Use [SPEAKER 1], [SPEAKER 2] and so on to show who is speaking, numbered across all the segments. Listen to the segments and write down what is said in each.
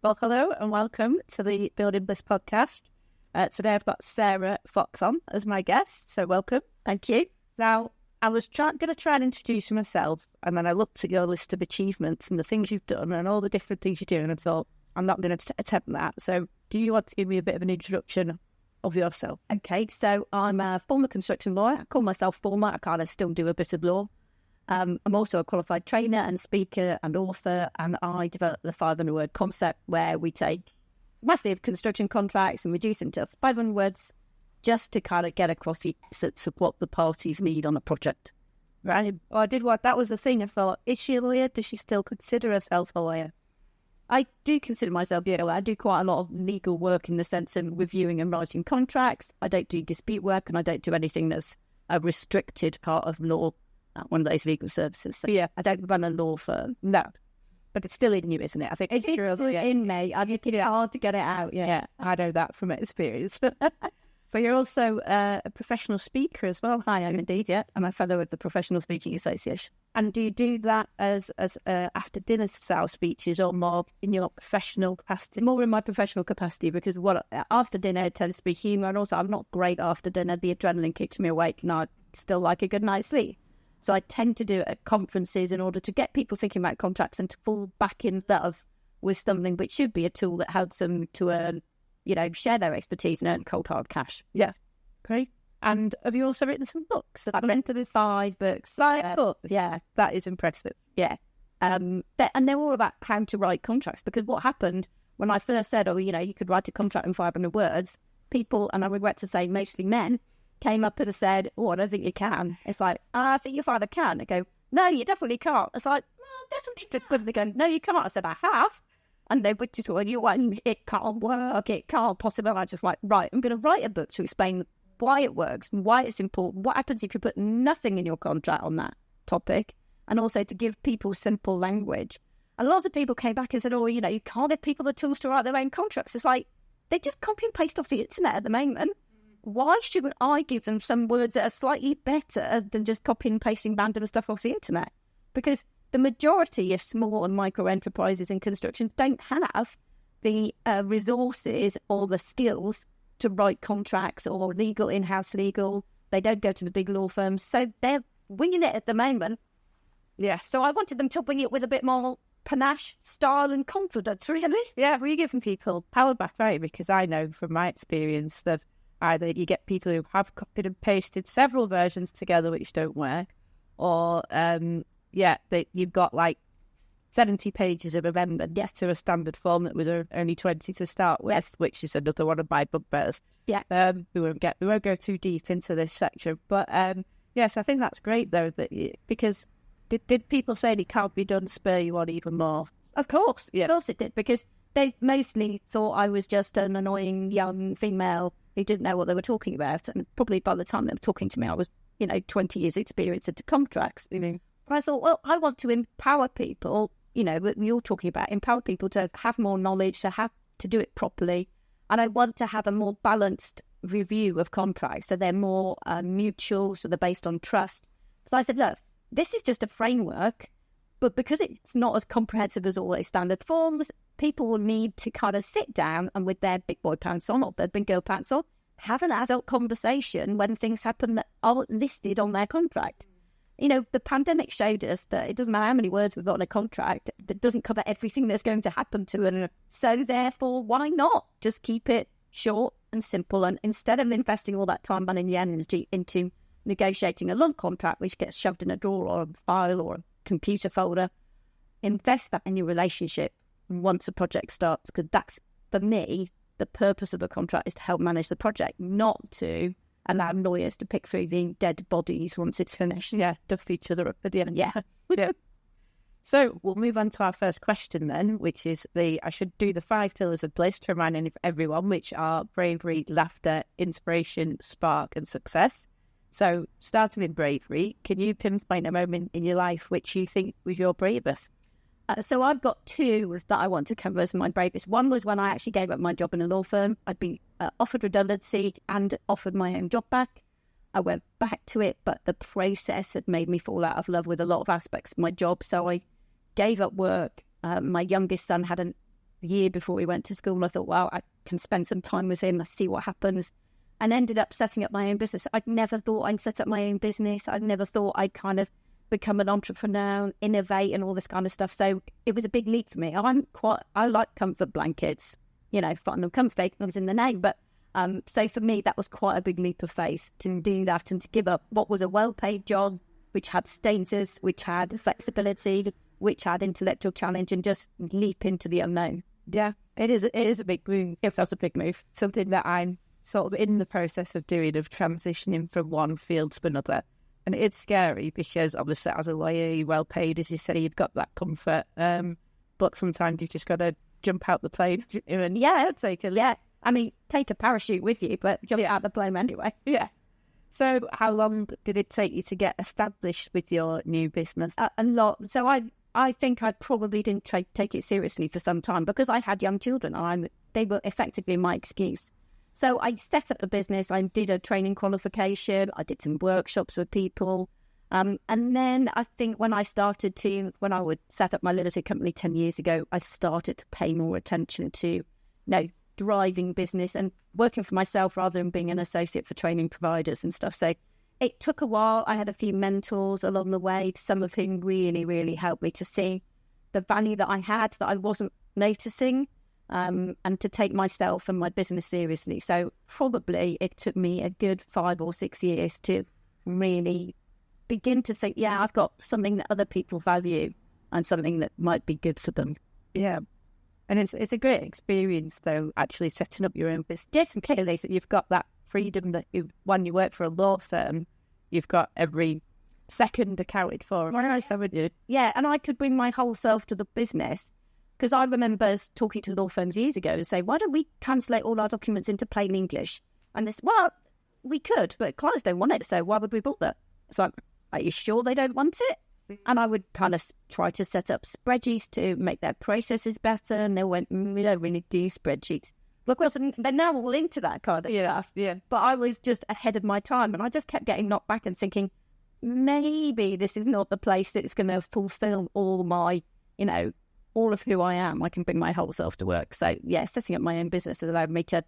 [SPEAKER 1] Well, hello and welcome to the Building Bliss podcast. Today I've got Sarah Fox on as my guest, so welcome.
[SPEAKER 2] Thank you.
[SPEAKER 1] Now, I was going to try and introduce myself, and then I looked at your list of achievements and the things you've done and all the different things you do, and I thought, I'm not going to attempt that. So do you want to give me a bit of an introduction of yourself?
[SPEAKER 2] Okay, so I'm a former construction lawyer. I call myself former. I kind of still do a bit of law. I'm also a qualified trainer and speaker and author, and I developed the 500-word concept where we take massive construction contracts and reduce them to 500 words just to kind of get across the essence of what the parties need on a project.
[SPEAKER 1] Right. Well, that was the thing. I thought, is she a lawyer? Does she still consider herself a lawyer?
[SPEAKER 2] I do consider myself a lawyer. I do quite a lot of legal work in the sense of reviewing and writing contracts. I don't do dispute work, and I don't do anything that's a restricted part of law, one of those legal services. So, yeah, I don't run a law firm.
[SPEAKER 1] No. But it's still in you, isn't it? I think
[SPEAKER 2] it's still in me. I think it's hard to get it out.
[SPEAKER 1] Yeah, I know that from experience. But you're also a professional speaker as well.
[SPEAKER 2] I am indeed, yeah. I'm a fellow of the Professional Speaking Association.
[SPEAKER 1] And do you do that as after dinner style speeches or more in your professional capacity?
[SPEAKER 2] More in my professional capacity, because after dinner it tends to be humour, and also I'm not great after dinner. The adrenaline kicks me awake, and I still like a good night's sleep. So I tend to do it at conferences in order to get people thinking about contracts and to fall back in love with something which should be a tool that helps them to earn, share their expertise and earn cold hard cash.
[SPEAKER 1] Yeah, great. And have you also written some books?
[SPEAKER 2] I've written 5 books.
[SPEAKER 1] 5 books? Yeah, that is impressive.
[SPEAKER 2] Yeah. And they're all about how to write contracts, because what happened when I first said, you could write a contract in 500 words, people, and I regret to say mostly men, came up and said, I don't think you can. It's like, I think you either can. I go, no, you definitely can't. It's like, well, definitely can. They go, no, you can't. I said, I have. And they would just, it can't work, it can't possibly. I just like, right, I'm going to write a book to explain why it works, why it's important, what happens if you put nothing in your contract on that topic, and also to give people simple language. And lots of people came back and said, you can't give people the tools to write their own contracts. It's like, they just copy and paste off the internet at the moment. Why shouldn't I give them some words that are slightly better than just copying and pasting random stuff off the internet? Because the majority of small and micro enterprises in construction don't have the resources or the skills to write contracts or in-house legal. They don't go to the big law firms. So they're winging it at the moment.
[SPEAKER 1] Yeah.
[SPEAKER 2] So I wanted them to wing it with a bit more panache, style and confidence, really.
[SPEAKER 1] Yeah, we're giving people power back, right? Because I know from my experience that either you get people who have copied and pasted several versions together which don't work, or you've got like 70 pages of amendment to a standard form that was only 20 to start with, which is another one of my bugbears.
[SPEAKER 2] Yeah.
[SPEAKER 1] We won't go too deep into this section, but yes, I think that's great though, because did people say it can't be done spur you on even more?
[SPEAKER 2] Of course,
[SPEAKER 1] yeah.
[SPEAKER 2] Of course it did, because they mostly thought I was just an annoying young female who didn't know what they were talking about, and probably by the time they were talking to me, I was 20 years experience into contracts. But I thought, well, I want to empower people. You're talking about empower people to have more knowledge, to do it properly, and I want to have a more balanced review of contracts, so they're more mutual, so they're based on trust. So I said, look, this is just a framework, but because it's not as comprehensive as all those standard forms, people will need to kind of sit down and with their big boy pants on or their big girl pants on, have an adult conversation when things happen that aren't listed on their contract. The pandemic showed us that it doesn't matter how many words we've got in a contract, that doesn't cover everything that's going to happen to it. So therefore, why not just keep it short and simple? And instead of investing all that time, money and energy into negotiating a long contract, which gets shoved in a drawer or a file or a computer folder, invest that in your relationship once a project starts, because that's, for me, the purpose of a contract is to help manage the project, not to allow lawyers to pick through the dead bodies once it's finished.
[SPEAKER 1] Yeah, duff each other up at the end.
[SPEAKER 2] Yeah.
[SPEAKER 1] Yeah. So we'll move on to our first question then, which is I should do the 5 pillars of bliss to remind everyone, which are bravery, laughter, inspiration, spark and success. So starting with bravery, can you pinpoint a moment in your life which you think was your bravest?
[SPEAKER 2] So I've got 2 that I want to cover as my bravest. One was when I actually gave up my job in a law firm. I'd been offered redundancy and offered my own job back. I went back to it, but the process had made me fall out of love with a lot of aspects of my job. So I gave up work. My youngest son had an a year before we went to school. I thought, well, I can spend some time with him. Let's see what happens. And ended up setting up my own business. I'd never thought I'd set up my own business. I'd never thought I'd kind of become an entrepreneur, innovate and all this kind of stuff. So it was a big leap for me. I like comfort blankets, fun and comfy, was in the name. But so for me, that was quite a big leap of faith to do that and to give up what was a well-paid job, which had status, which had flexibility, which had intellectual challenge, and just leap into the unknown.
[SPEAKER 1] Yeah, it is a big move. If that's a big move, something that I'm sort of in the process of doing, of transitioning from one field to another. And it's scary because obviously as a lawyer, you're well paid, as you say, you've got that comfort. But sometimes you've just got to jump out the plane and
[SPEAKER 2] take a parachute with you, but jump out the plane anyway.
[SPEAKER 1] Yeah. So how long did it take you to get established with your new business?
[SPEAKER 2] A lot. So I think I probably didn't take it seriously for some time because I had young children and they were effectively my excuse. So I set up the business, I did a training qualification, I did some workshops with people. And then I think when I would set up my limited company 10 years ago, I started to pay more attention to driving business and working for myself rather than being an associate for training providers and stuff. So it took a while. I had a few mentors along the way, some of whom really, really helped me to see the value that I had that I wasn't noticing. And to take myself and my business seriously. So probably it took me a good 5 or 6 years to really begin to think, I've got something that other people value and something that might be good for them.
[SPEAKER 1] Yeah. And it's a great experience, though, actually setting up your own business. Yes, and clearly that you've got that freedom that when you work for a law firm, you've got every second accounted for.
[SPEAKER 2] Yeah, and I could bring my whole self to the business. Because I remember talking to law firms years ago and say, why don't we translate all our documents into plain English? And this, well, we could, but clients don't want it, so why would we bother? So are you sure they don't want it? And I would kind of try to set up spreadsheets to make their processes better. And they went, we don't really do spreadsheets. Look, they're now all into that kind of stuff.
[SPEAKER 1] Yeah.
[SPEAKER 2] But I was just ahead of my time. And I just kept getting knocked back and thinking, maybe this is not the place that's going to fulfill all my, all of who I am. I can bring my whole self to work. So, setting up my own business has allowed me to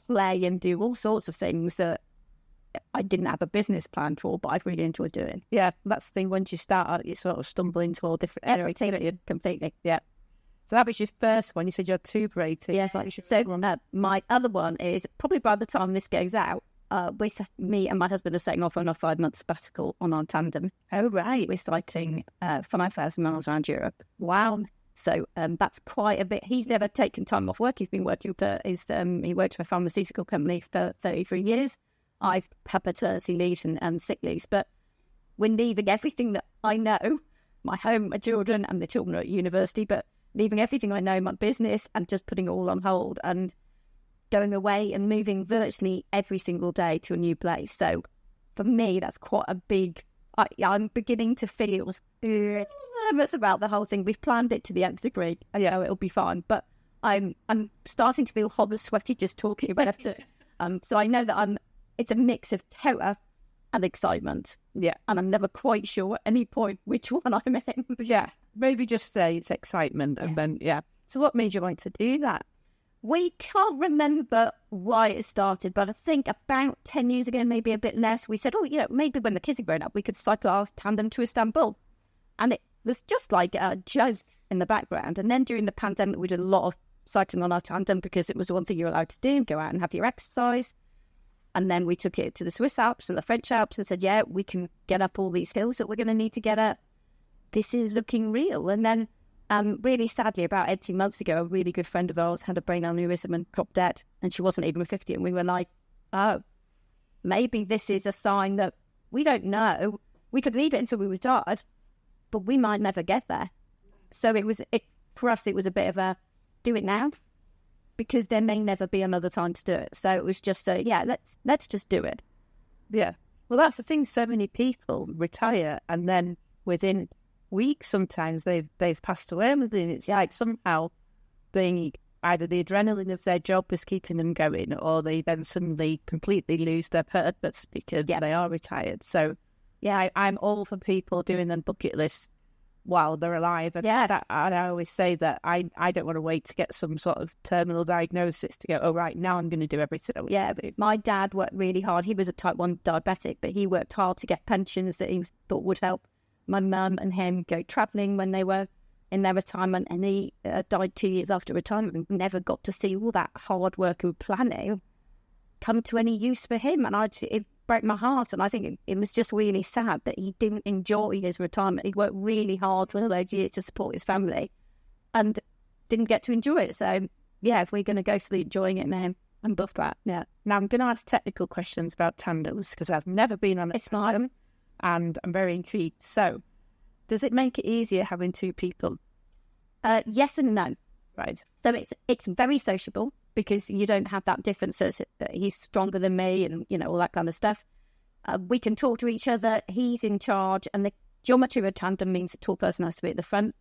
[SPEAKER 2] play and do all sorts of things that I didn't have a business plan for, but I've really enjoyed doing.
[SPEAKER 1] Yeah, that's the thing. Once you start out, you sort of stumble into all different areas.
[SPEAKER 2] Completely.
[SPEAKER 1] Yeah. So that was your first one. You said you had 2 breaks.
[SPEAKER 2] Yeah. So my other one is probably by the time this goes out, me and my husband are setting off on a 5-month sabbatical on our tandem.
[SPEAKER 1] Oh, right.
[SPEAKER 2] We're cycling 5,000 miles around Europe.
[SPEAKER 1] Wow.
[SPEAKER 2] So that's quite a bit. He's never taken time off work. He's been working for he worked for a pharmaceutical company for 33 years. I've had paternity leave and sick leaves, but we're leaving everything that I know, my home, my children, and the children are at university, but leaving everything I know, my business, and just putting it all on hold and going away and moving virtually every single day to a new place. So for me, that's quite a big, I'm beginning to feel nervous about the whole thing. We've planned it to the nth degree. It'll be fine. But I'm starting to feel hot and sweaty just talking about it. So I know that it's a mix of terror and excitement.
[SPEAKER 1] Yeah.
[SPEAKER 2] And I'm never quite sure at any point which one I'm in.
[SPEAKER 1] Yeah. Maybe just say it's excitement and then, So what made you want to do that?
[SPEAKER 2] We can't remember why it started, but I think about 10 years ago, maybe a bit less, we said, maybe when the kids are grown up, we could cycle our tandem to Istanbul. And it was just like a jazz in the background. And then during the pandemic, we did a lot of cycling on our tandem because it was the one thing you're allowed to do, go out and have your exercise. And then we took it to the Swiss Alps and the French Alps and said, we can get up all these hills that we're going to need to get up. This is looking real. And then really sadly, about 18 months ago, a really good friend of ours had a brain aneurysm and dropped dead. And she wasn't even 50. And we were like, oh, maybe this is a sign that we don't know. We could leave it until we retired, but we might never get there. So for us, it was a bit of a do it now, because there may never be another time to do it. So it was just let's just do it.
[SPEAKER 1] Yeah. Well, that's the thing. So many people retire and then within weeks, sometimes they've passed away. And it's like somehow either the adrenaline of their job is keeping them going, or they then suddenly completely lose their purpose because they are retired. So I'm all for people doing their bucket list while they're alive. And and I always say that I don't want to wait to get some sort of terminal diagnosis to go, oh, right, now I'm going to do everything.
[SPEAKER 2] But my dad worked really hard. He was a type 1 diabetic, but he worked hard to get pensions that he thought would help my mum and him go travelling when they were in their retirement. And he died 2 years after retirement and never got to see all that hard work and planning come to any use for him. And it broke my heart. And I think it was just really sad that he didn't enjoy his retirement. He worked really hard for all those years to support his family and didn't get to enjoy it. So, if we're going to go through enjoying it now, I'm above that. Yeah.
[SPEAKER 1] Now, I'm going to ask technical questions about tandems because I've never been on a tandem and I'm very intrigued. So, does it make it easier having two people?
[SPEAKER 2] Yes and no.
[SPEAKER 1] Right.
[SPEAKER 2] So it's very sociable because you don't have that difference that he's stronger than me and, all that kind of stuff. We can talk to each other. He's in charge. And the geometry of a tandem means a tall person has to be at the front.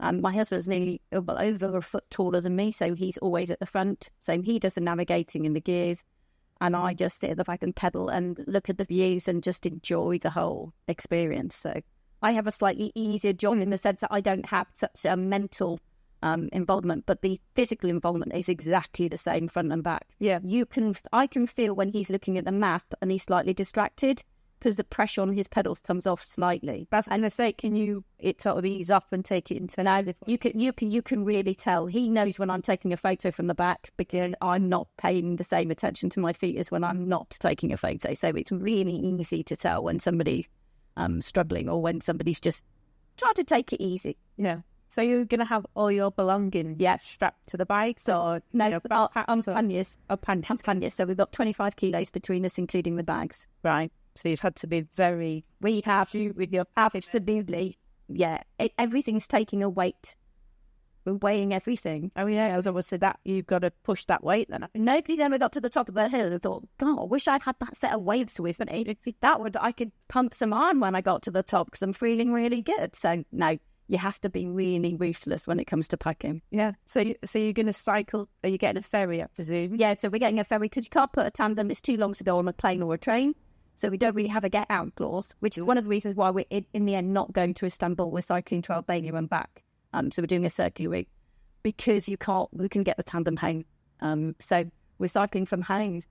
[SPEAKER 2] My husband's nearly over a foot taller than me, so he's always at the front. So he does the navigating and the gears. And I just sit at the back and pedal and look at the views and just enjoy the whole experience. So I have a slightly easier job in the sense that I don't have such a mental involvement, but the physical involvement is exactly the same front and back.
[SPEAKER 1] Yeah,
[SPEAKER 2] I can feel when he's looking at the map and he's slightly distracted because the pressure on his pedals comes off slightly.
[SPEAKER 1] And I say, it sort of ease off and take it into now?
[SPEAKER 2] You can really tell. He knows when I'm taking a photo from the back because I'm not paying the same attention to my feet as when I'm not taking a photo. So it's really easy to tell when somebody's struggling or when somebody's just trying to take it easy.
[SPEAKER 1] Yeah. So you're going to have all your belongings strapped to the bike?
[SPEAKER 2] So, no, I'm panniers. Panniers. So we've got 25 kilos between us, including the bags.
[SPEAKER 1] Right. So you've had to be very...
[SPEAKER 2] We have to, with your... Absolutely. Yeah. Everything's taking a weight. We're weighing everything.
[SPEAKER 1] Oh, yeah. I was almost say that you've got to push that weight then.
[SPEAKER 2] Nobody's ever got to the top of the hill and thought, God, I wish I'd had that set of weights with me. I could pump some iron when I got to the top because I'm feeling really good. So, no. You have to be really ruthless when it comes to packing.
[SPEAKER 1] Yeah. So you're going to cycle. Are you getting a ferry, I presume?
[SPEAKER 2] Yeah. So we're getting a ferry because you can't put a tandem. It's too long to go on a plane or a train. So we don't really have a get out clause, which is one of the reasons why we're in the end not going to Istanbul. We're cycling to Albania and back. So we're doing a circular route because we can get the tandem home. So we're cycling from home.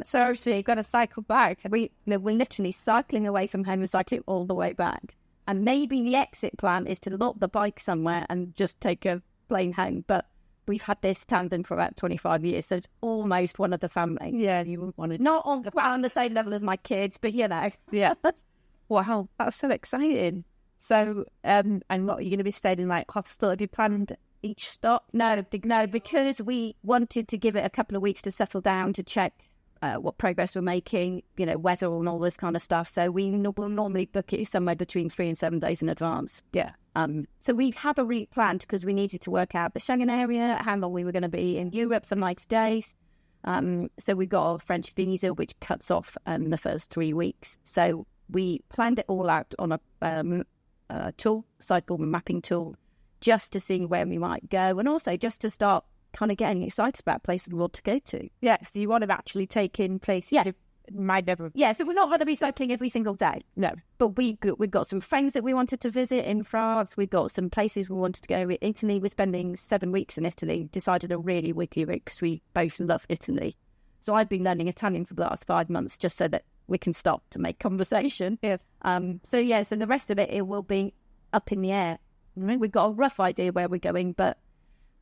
[SPEAKER 1] So you've got to cycle back.
[SPEAKER 2] We're literally cycling away from home and cycling all the way back. And maybe the exit plan is to lock the bike somewhere and just take a plane home. But we've had this tandem for about 25 years, so it's almost one of the family.
[SPEAKER 1] Yeah, you wouldn't want to...
[SPEAKER 2] Not on the same level as my kids, but Yeah.
[SPEAKER 1] Wow, that's so exciting. So, and what, are you going to be staying in, hostel? Have you planned each stop?
[SPEAKER 2] No, because we wanted to give it a couple of weeks to settle down, to check what progress we're making, weather and all this kind of stuff. So we will normally book it somewhere between 3 and 7 days in advance.
[SPEAKER 1] Yeah.
[SPEAKER 2] So we have a route planned because we needed to work out the Schengen area, how long we were going to be in Europe for 90 days. So we've got a French visa, which cuts off the first 3 weeks. So we planned it all out on a tool, cycle mapping tool, just to see where we might go and also just to start kind of getting excited about places we want to go to.
[SPEAKER 1] Yeah, so you want to actually take in places you might never...
[SPEAKER 2] Yeah, so we're not going to be cycling every single day.
[SPEAKER 1] No.
[SPEAKER 2] But we've got some friends that we wanted to visit in France. We've got some places we wanted to go. In Italy, we're spending 7 weeks in Italy. Decided a really wiggy route because we both love Italy. So I've been learning Italian for the last 5 months just so that we can stop to make conversation.
[SPEAKER 1] Yeah.
[SPEAKER 2] So the rest of it will be up in the air. Mm-hmm. We've got a rough idea where we're going, but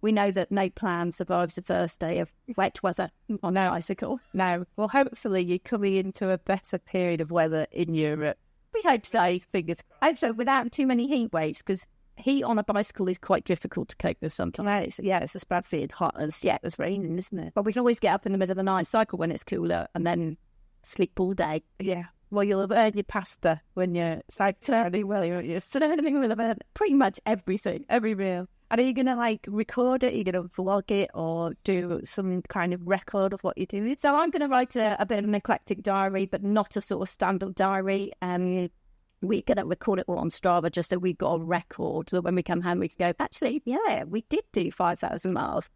[SPEAKER 2] we know that no plan survives the first day of wet weather on our bicycle.
[SPEAKER 1] No. Well, hopefully you're coming into a better period of weather in Europe.
[SPEAKER 2] We hope so. Fingers crossed. I hope so, without too many heat waves, because heat on a bicycle is quite difficult to cope with sometimes.
[SPEAKER 1] It's just bad feeling hot and it's raining, isn't it?
[SPEAKER 2] But we can always get up in the middle of the night, cycle when it's cooler, and then sleep all day.
[SPEAKER 1] Yeah. Well, you'll have earned your pasta when you're cycling. Well,
[SPEAKER 2] you'll have earned pretty much everything.
[SPEAKER 1] Every meal. And are you going to record it? Are you going to vlog it or do some kind of record of what you're doing?
[SPEAKER 2] So I'm going to write a bit of an eclectic diary, but not a sort of standard diary. We're going to record it all on Strava just so we've got a record that when we come home we can go, actually, yeah, we did do 5,000 miles.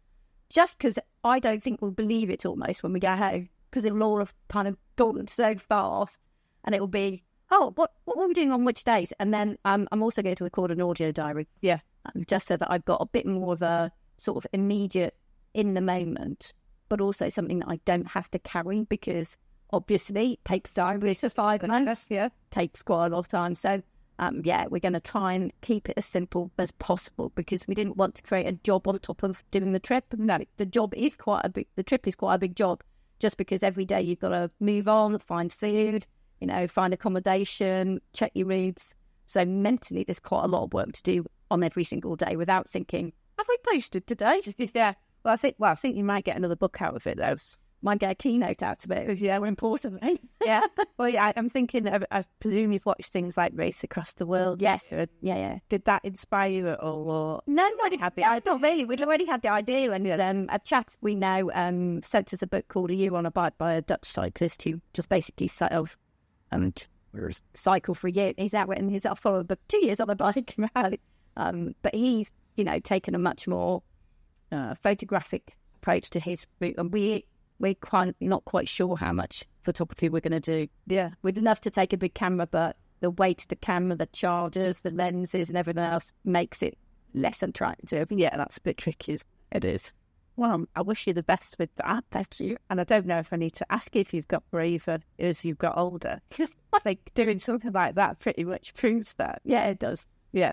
[SPEAKER 2] Just because I don't think we'll believe it almost when we go home because it will all have kind of gone so fast and it will be, what are we doing on which days? And then I'm also going to record an audio diary.
[SPEAKER 1] Yeah.
[SPEAKER 2] Just so that I've got a bit more of a sort of immediate in the moment, but also something that I don't have to carry, because obviously paper diaries for 5 months takes quite a lot of time. So we're going to try and keep it as simple as possible, because we didn't want to create a job on top of doing the trip. No, the trip is quite a big job, just because every day you've got to move on, find food, find accommodation, check your routes. So mentally, there's quite a lot of work to do on every single day without thinking, have we posted today?
[SPEAKER 1] Yeah. Well, I think you might get another book out of it, though.
[SPEAKER 2] Might get a keynote out of it.
[SPEAKER 1] Yeah, importantly. Yeah. Well, yeah, I'm thinking, I presume you've watched things like Race Across the World.
[SPEAKER 2] Yes. Yeah.
[SPEAKER 1] Did that inspire you at all? Or...
[SPEAKER 2] No, we already had the idea. Not really. We'd already had the idea. And a chat we now sent us a book called A Year on a Bike by a Dutch cyclist who just basically set off and cycle for a year. He's out written his follow book 2 years on a bike. But he's, taken a much more photographic approach to his route. And we're not quite sure how much photography we're going to do. Yeah. We'd love to take a big camera, but the weight of the camera, the chargers, the lenses and everything else makes it less attractive. Yeah, that's a bit tricky. It is.
[SPEAKER 1] Well, I wish you the best with that. Thank you. And I don't know if I need to ask you if you've got braver as you've got older, because I think doing something like that pretty much proves that.
[SPEAKER 2] Yeah, it does.
[SPEAKER 1] Yeah.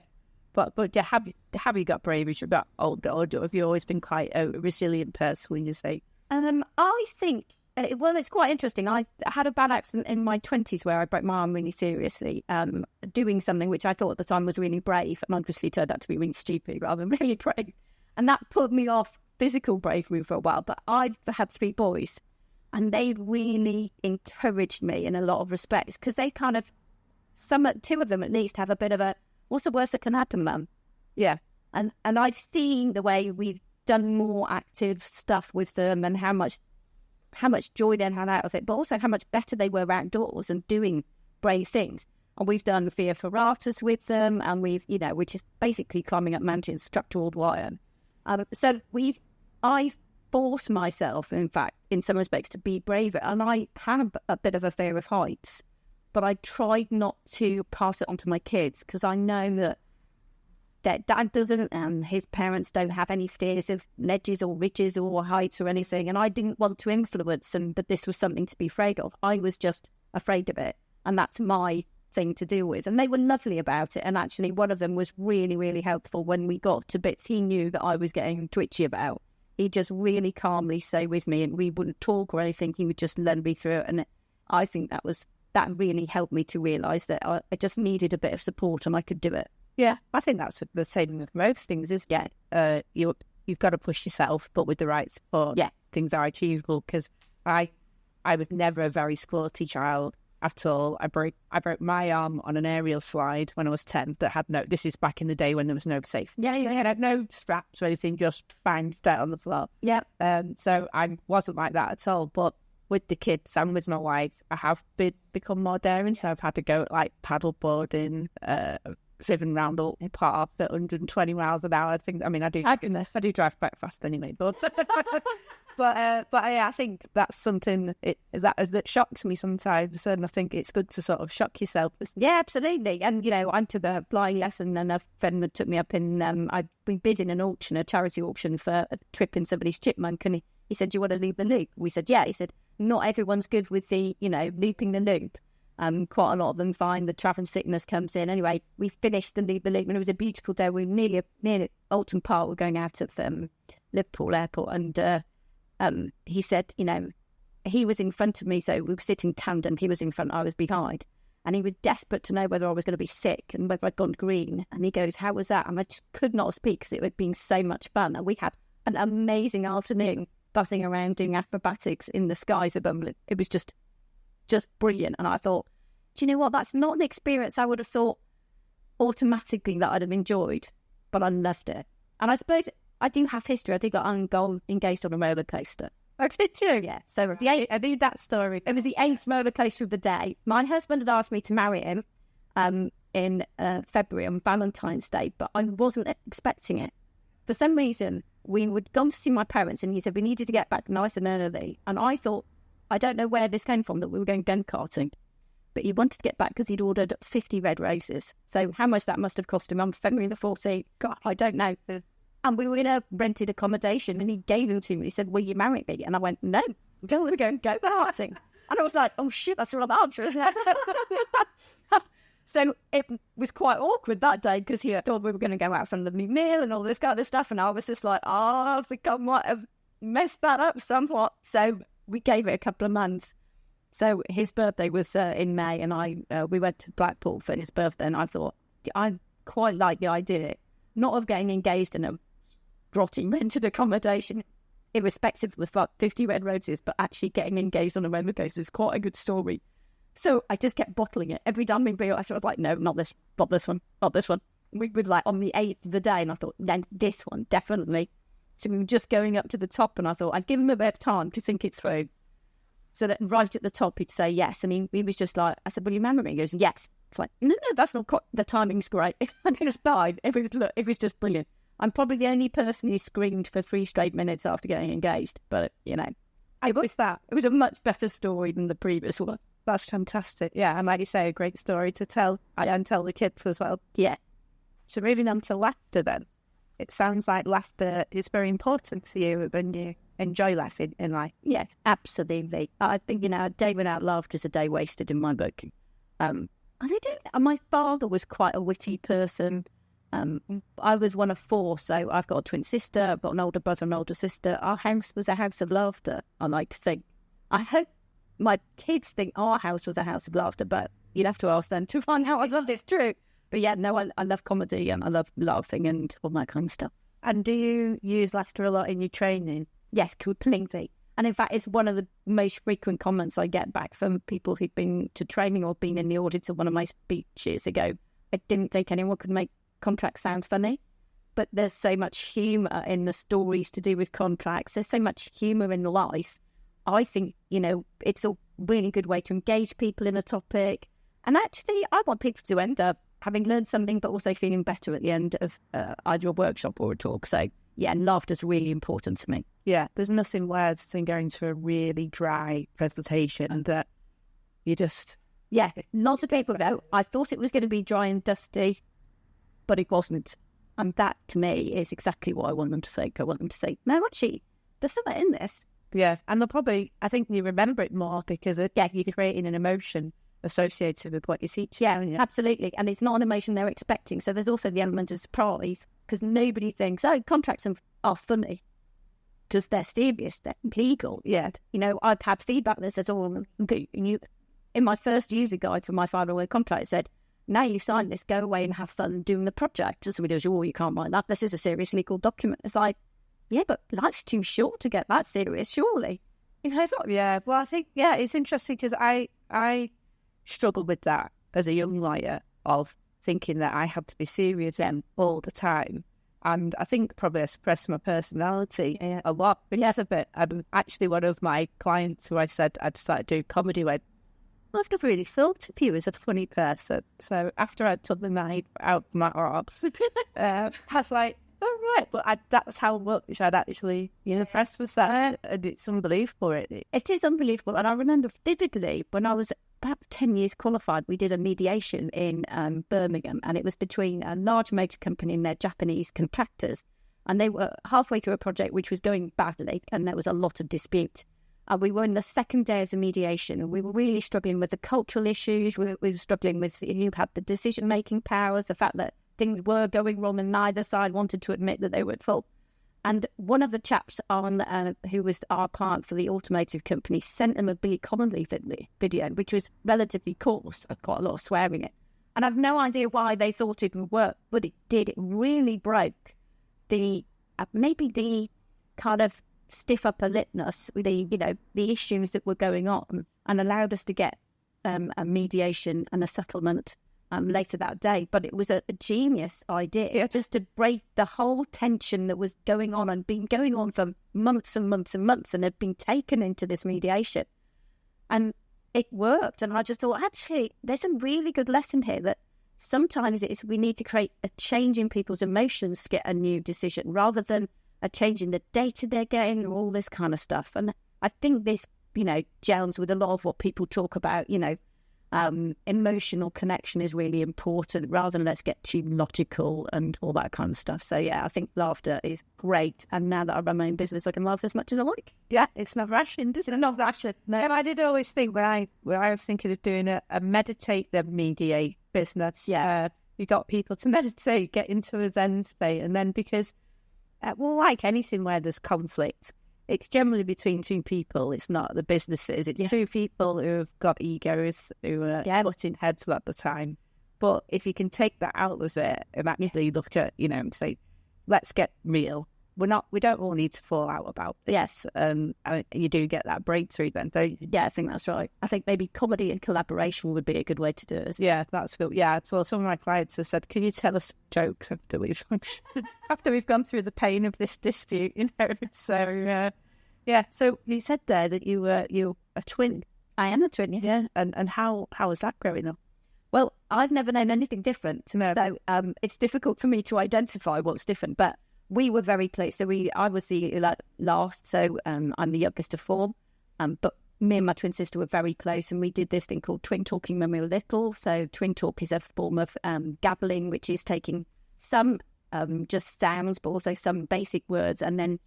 [SPEAKER 1] But have you got braver as you've got older, or have you always been quite a resilient person, when you say?
[SPEAKER 2] I think, it's quite interesting. I had a bad accident in my 20s where I broke my arm really seriously, doing something which I thought at the time was really brave, and obviously turned out to be really stupid rather than really brave. And that put me off physical bravery for a while. But I've had 3 boys, and they really encouraged me in a lot of respects, because they kind of, 2 of them at least, have a bit of a, what's the worst that can happen, Mum?
[SPEAKER 1] Yeah.
[SPEAKER 2] And I've seen the way we've done more active stuff with them, and how much joy they had out of it, but also how much better they were outdoors and doing brave things. And we've done Via Ferratas with them, and which is basically climbing up mountains, structural wire. So I forced myself, in fact, in some respects, to be braver. And I have a bit of a fear of heights, but I tried not to pass it on to my kids, because I know that Dad doesn't, and his parents don't have any fears of ledges or ridges or heights or anything. And I didn't want to influence them that this was something to be afraid of. I was just afraid of it. And that's my thing to deal with. And they were lovely about it. And actually, one of them was really, really helpful when we got to bits he knew that I was getting twitchy about. He'd just really calmly stay with me, and we wouldn't talk or anything. He would just lend me through it. And I think that really helped me to realise that I just needed a bit of support and I could do it.
[SPEAKER 1] Yeah, I think that's the same with most things, is you've got to push yourself, but with the right support, things are achievable. Because I was never a very sporty child at all. I broke my arm on an aerial slide when I was 10 that had this is back in the day when there was no safety. Yeah. No straps or anything, just bang, straight on the floor.
[SPEAKER 2] Yeah.
[SPEAKER 1] So I wasn't like that at all. But with the kids and with my wife, I have become more daring. So I've had to go like paddle boarding, driven around Alton Park at 120 miles an hour. I do drive quite fast anyway, but I think that's something that shocks me sometimes, and I think it's good to sort of shock yourself.
[SPEAKER 2] Yeah, absolutely. And I took a flying lesson, and a friend took me up in. We bid in an auction, a charity auction, for a trip in somebody's chipmunk, and he said, "Do you want to loop the loop?" We said, "Yeah." He said, "Not everyone's good with the looping the loop. Quite a lot of them find the travel sickness comes in." Anyway, we finished the loop, and it was a beautiful day. We were near Alton Park. We're going out of Liverpool Airport, and he said, he was in front of me, so we were sitting tandem. He was in front, I was behind, and he was desperate to know whether I was going to be sick and whether I'd gone green. And he goes, "How was that?" And I just could not speak, because it had been so much fun, and we had an amazing afternoon buzzing around doing acrobatics in the skies above Wimbledon. It was just brilliant. And I thought, do you know what? That's not an experience I would have thought automatically that I'd have enjoyed, but I loved it. And I suppose I do have history. I did get engaged on a roller coaster.
[SPEAKER 1] Oh, did you?
[SPEAKER 2] Yeah. So
[SPEAKER 1] I need that story.
[SPEAKER 2] It was the 8th roller coaster of the day. My husband had asked me to marry him in February on Valentine's Day, but I wasn't expecting it. For some reason, we would go to see my parents, and he said we needed to get back nice and early. And I thought, I don't know where this came from, that we were going go-karting. but he wanted to get back because he'd ordered 50 red roses. So how much that must have cost him on February the 14th, God, I don't know. And we were in a rented accommodation, and he gave them to me. He said, "Will you marry me?" And I went, "No, I'm going to go and go dancing." And I was like, "Oh shit, that's what I'm answering." So it was quite awkward that day because he thought we were going to go out for a lovely meal and all this kind of stuff. And I was just like, I think I might have messed that up somewhat. So we gave it a couple of months. So his birthday was in May, and we went to Blackpool for his birthday. And I thought, I quite like the idea, not of getting engaged in a rotting rented accommodation, irrespective of the 50 red roses, but actually getting engaged on a roller coaster is quite a good story. So I just kept bottling it. Every time we realized, I was like, no, not this one. We were like on the 8th of the day, and I thought, no, this one, definitely. So we were just going up to the top, and I thought, I'd give him a bit of time to think it through. So that right at the top, he'd say yes. And he was just like, I said, "Will you marry me?" He goes, "Yes." It's like, no, that's not quite, the timing's great. And it was fine. It was just brilliant. I'm probably the only person who screamed for 3 straight minutes after getting engaged. But, it was a much better story than the previous one.
[SPEAKER 1] That's fantastic. Yeah, and like you say, a great story to tell and tell the kids as well.
[SPEAKER 2] Yeah.
[SPEAKER 1] So moving on to laughter then. It sounds like laughter is very important to you when you enjoy laughing in life.
[SPEAKER 2] Yeah, absolutely. I think, a day without laughter is a day wasted in my book. My father was quite a witty person. I was one of 4, so I've got a twin sister, I've got an older brother and older sister. Our house was a house of laughter, I like to think. I hope my kids think our house was a house of laughter, but you'd have to ask them to find out whether it's true. But yeah, no, I love comedy and I love laughing and all that kind of stuff.
[SPEAKER 1] And do you use laughter a lot in your training?
[SPEAKER 2] Yes, completely. And in fact, it's one of the most frequent comments I get back from people who've been to training or been in the audience of one of my speeches. They go, "I didn't think anyone could make contracts sound funny." But there's so much humour in the stories to do with contracts. There's so much humour in life. I think, it's a really good way to engage people in a topic. And actually, I want people to end up having learned something, but also feeling better at the end of either a workshop or a talk. So, yeah, laughter's really important to me.
[SPEAKER 1] Yeah, there's nothing worse than going to a really dry presentation that you just...
[SPEAKER 2] Yeah, lots of people go, "I thought it was going to be dry and dusty, but it wasn't." And that, to me, is exactly what I want them to think. I want them to say, no, actually, there's something in this.
[SPEAKER 1] Yeah, and they'll probably, I think you remember it more because, you're creating an emotion associated with what you teach.
[SPEAKER 2] Yeah, absolutely. And it's not an emotion they're expecting. So there's also the element of surprise because nobody thinks, contracts are funny because they're serious, they're legal.
[SPEAKER 1] Yeah.
[SPEAKER 2] I've had feedback that says, in my first user guide for my 5-year contract, it said, "Now you've signed this, go away and have fun doing the project." And somebody goes, "Oh, you can't mind that. This is a serious legal document." It's like, yeah, but life's too short to get that serious, surely.
[SPEAKER 1] Yeah, well, I think, it's interesting because I struggled with that as a young lawyer of thinking that I had to be serious all the time. And I think probably I suppressed my personality a lot because of it. Actually, one of my clients who I said I'd started doing comedy went, "I've never really thought of you as a funny person." So after I'd took the knife out of my arms, I was like, "Oh, right." But that's how much I'd actually, pressed myself. And it's unbelievable, really.
[SPEAKER 2] It is unbelievable. And I remember vividly when I was about 10 years qualified, we did a mediation in Birmingham, and it was between a large motor company and their Japanese contractors. And they were halfway through a project which was going badly, and there was a lot of dispute. And we were in the second day of the mediation, and we were really struggling with the cultural issues. We were struggling with who had the decision-making powers, the fact that things were going wrong and neither side wanted to admit that they were at fault. And one of the chaps who was our client for the automotive company sent them a Billy Connolly video, which was relatively coarse, quite a lot of swearing in it. And I've no idea why they thought it would work, but it did. It really broke the kind of stiff upper lipness, the issues that were going on, and allowed us to get a mediation and a settlement later that day. But it was a genius idea just to break the whole tension that was going on and been going on for months and months and months and had been taken into this mediation. And it worked. And I just thought, actually, there's a really good lesson here that sometimes we need to create a change in people's emotions to get a new decision rather than a change in the data they're getting or all this kind of stuff. And I think this, gels with a lot of what people talk about, Emotional connection is really important rather than let's get too logical and all that kind of stuff. So yeah, I think laughter is great. And now that I run my own business, I can laugh as much as I like.
[SPEAKER 1] Yeah, it's not rationed, is it?
[SPEAKER 2] It's not ration. No.
[SPEAKER 1] And I did always think when I was thinking of doing a meditate then mediate business, you got people to meditate, get into a Zen state, and then because, like anything where there's conflict, it's generally between two people. It's not the businesses. It's two people who have got egos, who are butting heads at the time. But if you can take that out of it and actually look at, and say, let's get real. We don't all need to fall out about this.
[SPEAKER 2] Yes.
[SPEAKER 1] And you do get that breakthrough then, don't you?
[SPEAKER 2] Yeah, I think that's right. I think maybe comedy and collaboration would be a good way to do it.
[SPEAKER 1] Yeah, that's good. Yeah, so some of my clients have said, can you tell us jokes after we've gone through the pain of this dispute, So, so you said there that you're a twin.
[SPEAKER 2] I am a twin,
[SPEAKER 1] yeah. And how was that growing up?
[SPEAKER 2] Well, I've never known anything different.
[SPEAKER 1] No.
[SPEAKER 2] So it's difficult for me to identify what's different, but we were very close. So I was the last, so I'm the youngest of four. But me and my twin sister were very close, and we did this thing called twin talking when we were little. So twin talk is a form of gabbling, which is taking some just sounds, but also some basic words, and then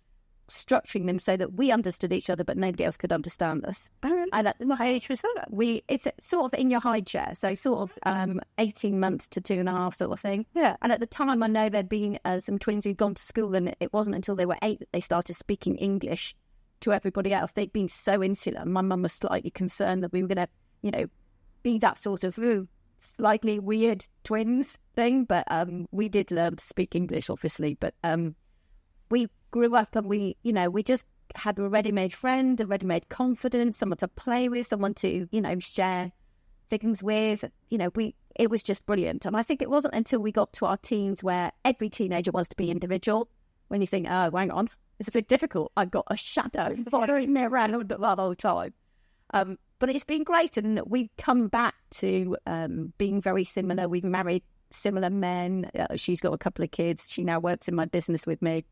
[SPEAKER 2] structuring them so that we understood each other, but nobody else could understand us.
[SPEAKER 1] And at the age was that?
[SPEAKER 2] It's sort of in your high chair, so sort of 18 months to 2.5 sort of thing.
[SPEAKER 1] Yeah.
[SPEAKER 2] And at the time, I know there'd been some twins who'd gone to school, and it wasn't until they were 8 that they started speaking English to everybody else. They'd been so insular. My mum was slightly concerned that we were going to, be that sort of slightly weird twins thing. But we did learn to speak English, obviously. But we grew up, and we just had a ready-made friend, a ready-made confidence, someone to play with, someone to, share things with. It was just brilliant. And I think it wasn't until we got to our teens where every teenager wants to be individual. When you think, oh, hang on, it's a bit difficult. I've got a shadow following me around all the time. But it's been great. And we've come back to being very similar. We've married similar men. She's got a couple of kids. She now works in my business with me.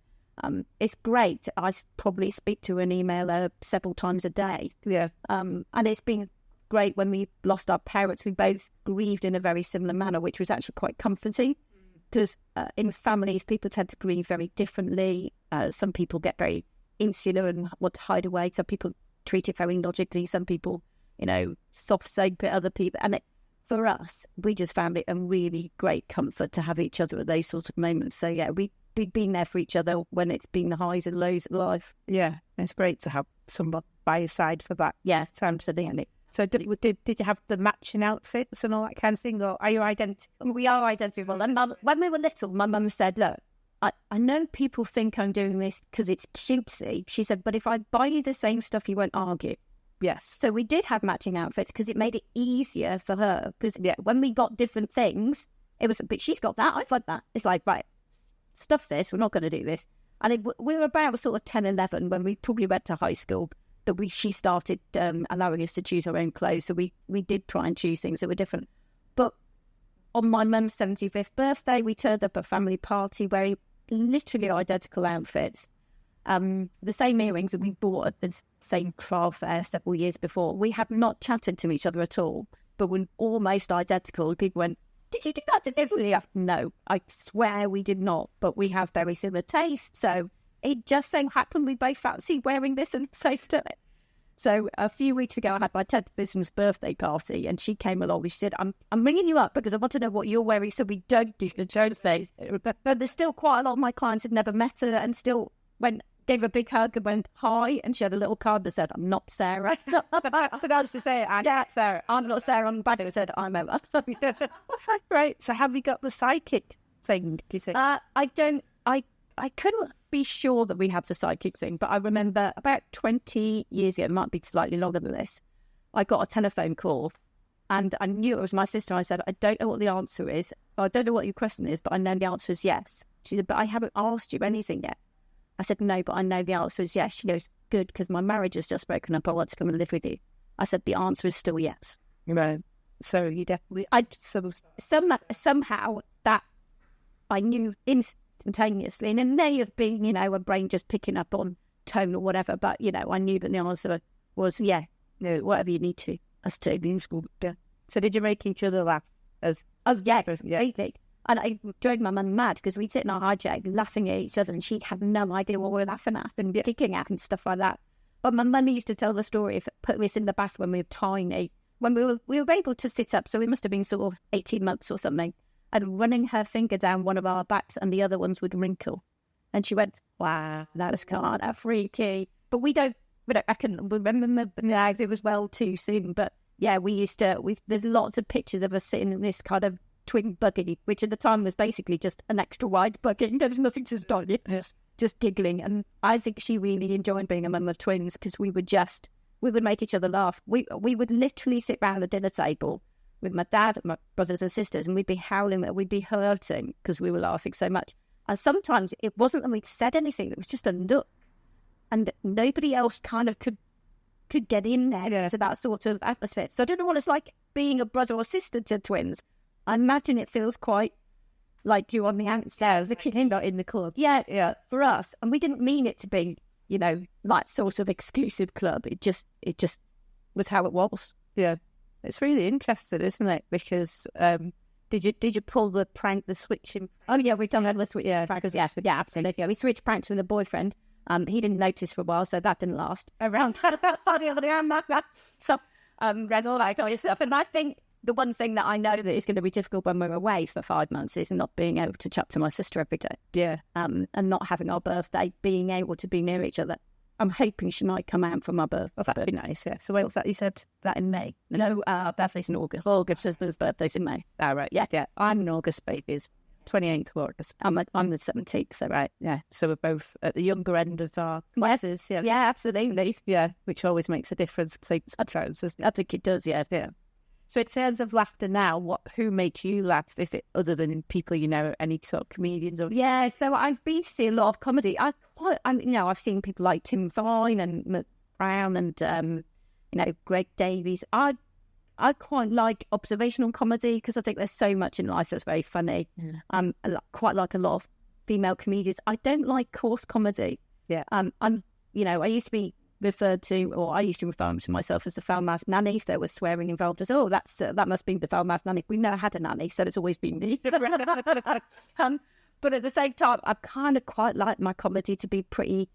[SPEAKER 2] It's great. I probably speak to an emailer several times a day.
[SPEAKER 1] Yeah.
[SPEAKER 2] And it's been great when we lost our parents. We both grieved in a very similar manner, which was actually quite comforting, because in families, people tend to grieve very differently. Some people get very insular and want to hide away. Some people treat it very logically. Some people, soft soap at other people. And for us, we just found it a really great comfort to have each other at those sorts of moments. So yeah, we've been there for each other when it's been the highs and lows of life.
[SPEAKER 1] Yeah, it's great to have someone by your side for that.
[SPEAKER 2] Yeah, absolutely.
[SPEAKER 1] So did you have the matching outfits and all that kind of thing, or are you identical?
[SPEAKER 2] We are identical. And when we were little, my mum said, look, I know people think I'm doing this because it's cutesy. She said, but if I buy you the same stuff, you won't argue.
[SPEAKER 1] Yes.
[SPEAKER 2] So we did have matching outfits because it made it easier for her. Because when we got different things, it was, but she's got that, I've got that. It's like, right, stuff this, we're not going to do this. And we were about sort of 10, 11 when we probably went to high school that she started allowing us to choose our own clothes. So we did try and choose things that were different. But on my mum's 75th birthday, we turned up at a family party wearing literally identical outfits. The same earrings that we bought at the same craft fair several years before. We had not chatted to each other at all, but we're almost identical. People went, did you do that deliberately? No, I swear we did not, but we have very similar tastes. So it just so happened we both fancy wearing this and so to it. So a few weeks ago, I had my 10th business birthday party, and she came along and she said, I'm ringing you up because I want to know what you're wearing so we don't do the Jones thing. But there's still quite a lot of my clients had never met her and still gave a big hug and went, hi, and she had a little card that said, I'm not Sarah.
[SPEAKER 1] I was to say, I'm not Sarah.
[SPEAKER 2] I'm not Sarah on the back. It said, I'm Emma.
[SPEAKER 1] Right. So have you got the psychic thing, do you think?
[SPEAKER 2] I couldn't be sure that we have the psychic thing, but I remember about 20 years ago, it might be slightly longer than this, I got a telephone call and I knew it was my sister. I said, I don't know what the answer is. I don't know what your question is, but I know the answer is yes. She said, but I haven't asked you anything yet. I said, no, but I know the answer is yes. She goes, good, because my marriage has just broken up. I want to come and live with you. I said, the answer is still yes.
[SPEAKER 1] Right. So you definitely...
[SPEAKER 2] Somehow that I knew instantaneously, and it may have been, a brain just picking up on tone or whatever, but, I knew that the answer was, yeah, whatever you need to, us to.
[SPEAKER 1] Yeah. So did you make each other laugh?
[SPEAKER 2] Oh, yeah, completely. And I drove my mum mad because we'd sit in our hijack laughing at each other and she had no idea what we were laughing at and giggling at and stuff like that. But my mum used to tell the story of putting us in the bath when we were tiny, when we were able to sit up, so we must have been sort of 18 months or something, and running her finger down one of our backs and the other ones would wrinkle. And she went, wow, that was kind of freaky. But I can remember now, it was well too soon. But yeah, there's lots of pictures of us sitting in this kind of twin buggy, which at the time was basically just an extra wide buggy. There was nothing to stop you. Yes. Just giggling. And I think she really enjoyed being a mum of twins because we would make each other laugh. We would literally sit round the dinner table with my dad, my brothers and sisters, and we'd be howling, we'd be hurting because we were laughing so much. And sometimes it wasn't that we'd said anything, it was just a look. And nobody else kind of could get in there to that sort of atmosphere. So I don't know what it's like being a brother or sister to twins. I imagine it feels quite like you're on the outstairs, the kid not in the club. Yeah, for us. And we didn't mean it to be, like sort of exclusive club. It just was how it was.
[SPEAKER 1] Yeah. It's really interesting, isn't it? Because did you pull the switch in?
[SPEAKER 2] Oh yeah, we've done the switch. Yeah, yes, yeah, absolutely. Yeah, we switched pranks with a boyfriend. He didn't notice for a while, so that didn't last. Around so read all that kind of stuff. And I think the one thing that I know that is going to be difficult when we're away for 5 months is not being able to chat to my sister every day.
[SPEAKER 1] Yeah.
[SPEAKER 2] And not having our birthday, being able to be near each other. I'm hoping she might come out for my birthday.
[SPEAKER 1] Oh, that'd be nice, yeah. So what's that? You said that in May?
[SPEAKER 2] No, birthday's in August. August sister's birthday's in May.
[SPEAKER 1] Oh, right. Yeah. I'm an August baby. 28th of August.
[SPEAKER 2] I'm the 17th, so right.
[SPEAKER 1] Yeah. So we're both at the younger end of our classes. Yeah.
[SPEAKER 2] Yeah, absolutely.
[SPEAKER 1] Yeah, which always makes a difference. I
[SPEAKER 2] think it does, yeah.
[SPEAKER 1] So in terms of laughter now, who makes you laugh? Is it other than people any sort of comedians? Or...
[SPEAKER 2] Yeah, so I've been to see a lot of comedy. I've seen people like Tim Vine and Matt Brown and Greg Davies. I quite like observational comedy because I think there's so much in life that's very funny.
[SPEAKER 1] Yeah.
[SPEAKER 2] I quite like a lot of female comedians. I don't like coarse comedy.
[SPEAKER 1] Yeah.
[SPEAKER 2] I used to be referred to, or I used to refer to myself as the foul-mouthed nanny. If there was swearing involved, as that must be the foul-mouthed nanny. We never had a nanny, so it's always been me. But at the same time, I kind of quite like my comedy to be pretty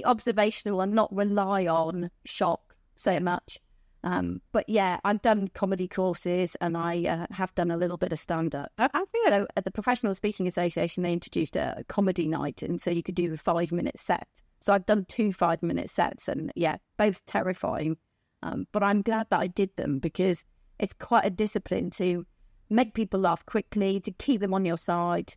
[SPEAKER 2] observational and not rely on shock so much. But yeah, I've done comedy courses and I have done a little bit of stand-up. I feel at the Professional Speaking Association, they introduced a comedy night, and so you could do a 5-minute set. So I've done 2 5-minute sets, and yeah, both terrifying. But I'm glad that I did them because it's quite a discipline to make people laugh quickly, to keep them on your side,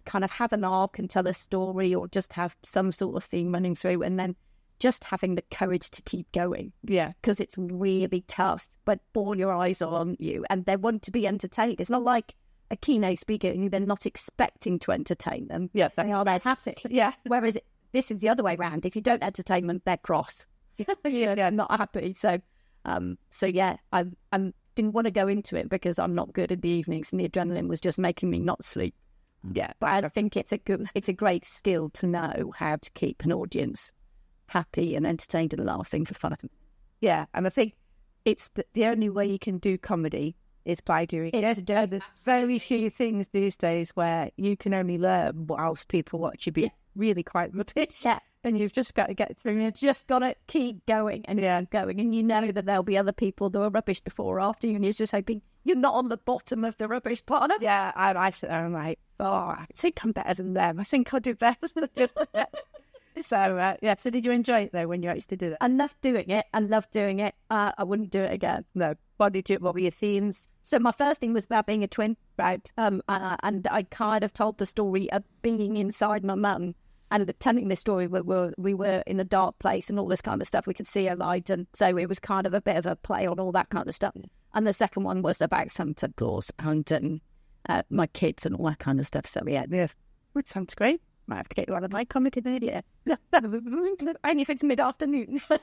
[SPEAKER 2] kind of have an arc and tell a story, or just have some sort of theme running through, and then just having the courage to keep going.
[SPEAKER 1] Yeah.
[SPEAKER 2] Because it's really tough, but all your eyes are on you and they want to be entertained. It's not like a keynote speaker and they're not expecting to entertain them.
[SPEAKER 1] Yeah.
[SPEAKER 2] They are happy.
[SPEAKER 1] Yeah.
[SPEAKER 2] Whereas this is the other way around. If you don't entertain them, they're cross.
[SPEAKER 1] Yeah,
[SPEAKER 2] not happy. So yeah, I didn't want to go into it because I'm not good in the evenings and the adrenaline was just making me not sleep.
[SPEAKER 1] Yeah.
[SPEAKER 2] But I think it's a great skill to know how to keep an audience happy and entertained and laughing for 5 minutes.
[SPEAKER 1] Yeah, and I think it's the only way you can do comedy is by doing it. There's very few things these days where you can only learn whilst people watch you be really quite rubbish.
[SPEAKER 2] Yeah.
[SPEAKER 1] And you've just got to get through it.
[SPEAKER 2] You've just got to keep going and going. And you know that there'll be other people that are rubbish before or after you, and you're just hoping you're not on the bottom of the rubbish part.
[SPEAKER 1] Yeah, I sit there and I'm like, I think I'm better than them. I think I'll do better than them. So, so did you enjoy it, though, when you actually did it?
[SPEAKER 2] I loved doing it. I wouldn't do it again.
[SPEAKER 1] No. What were your themes?
[SPEAKER 2] So my first theme was about being a twin, right? And I kind of told the story of being inside my mum and telling this story. We were in a dark place and all this kind of stuff. We could see a light. And so it was kind of a bit of a play on all that kind of stuff. And the second one was about Santa Claus and my kids and all that kind of stuff. So, yeah.
[SPEAKER 1] Which sounds great.
[SPEAKER 2] Might have to get you out of my comedy there. Only if it's mid-afternoon.
[SPEAKER 1] Well,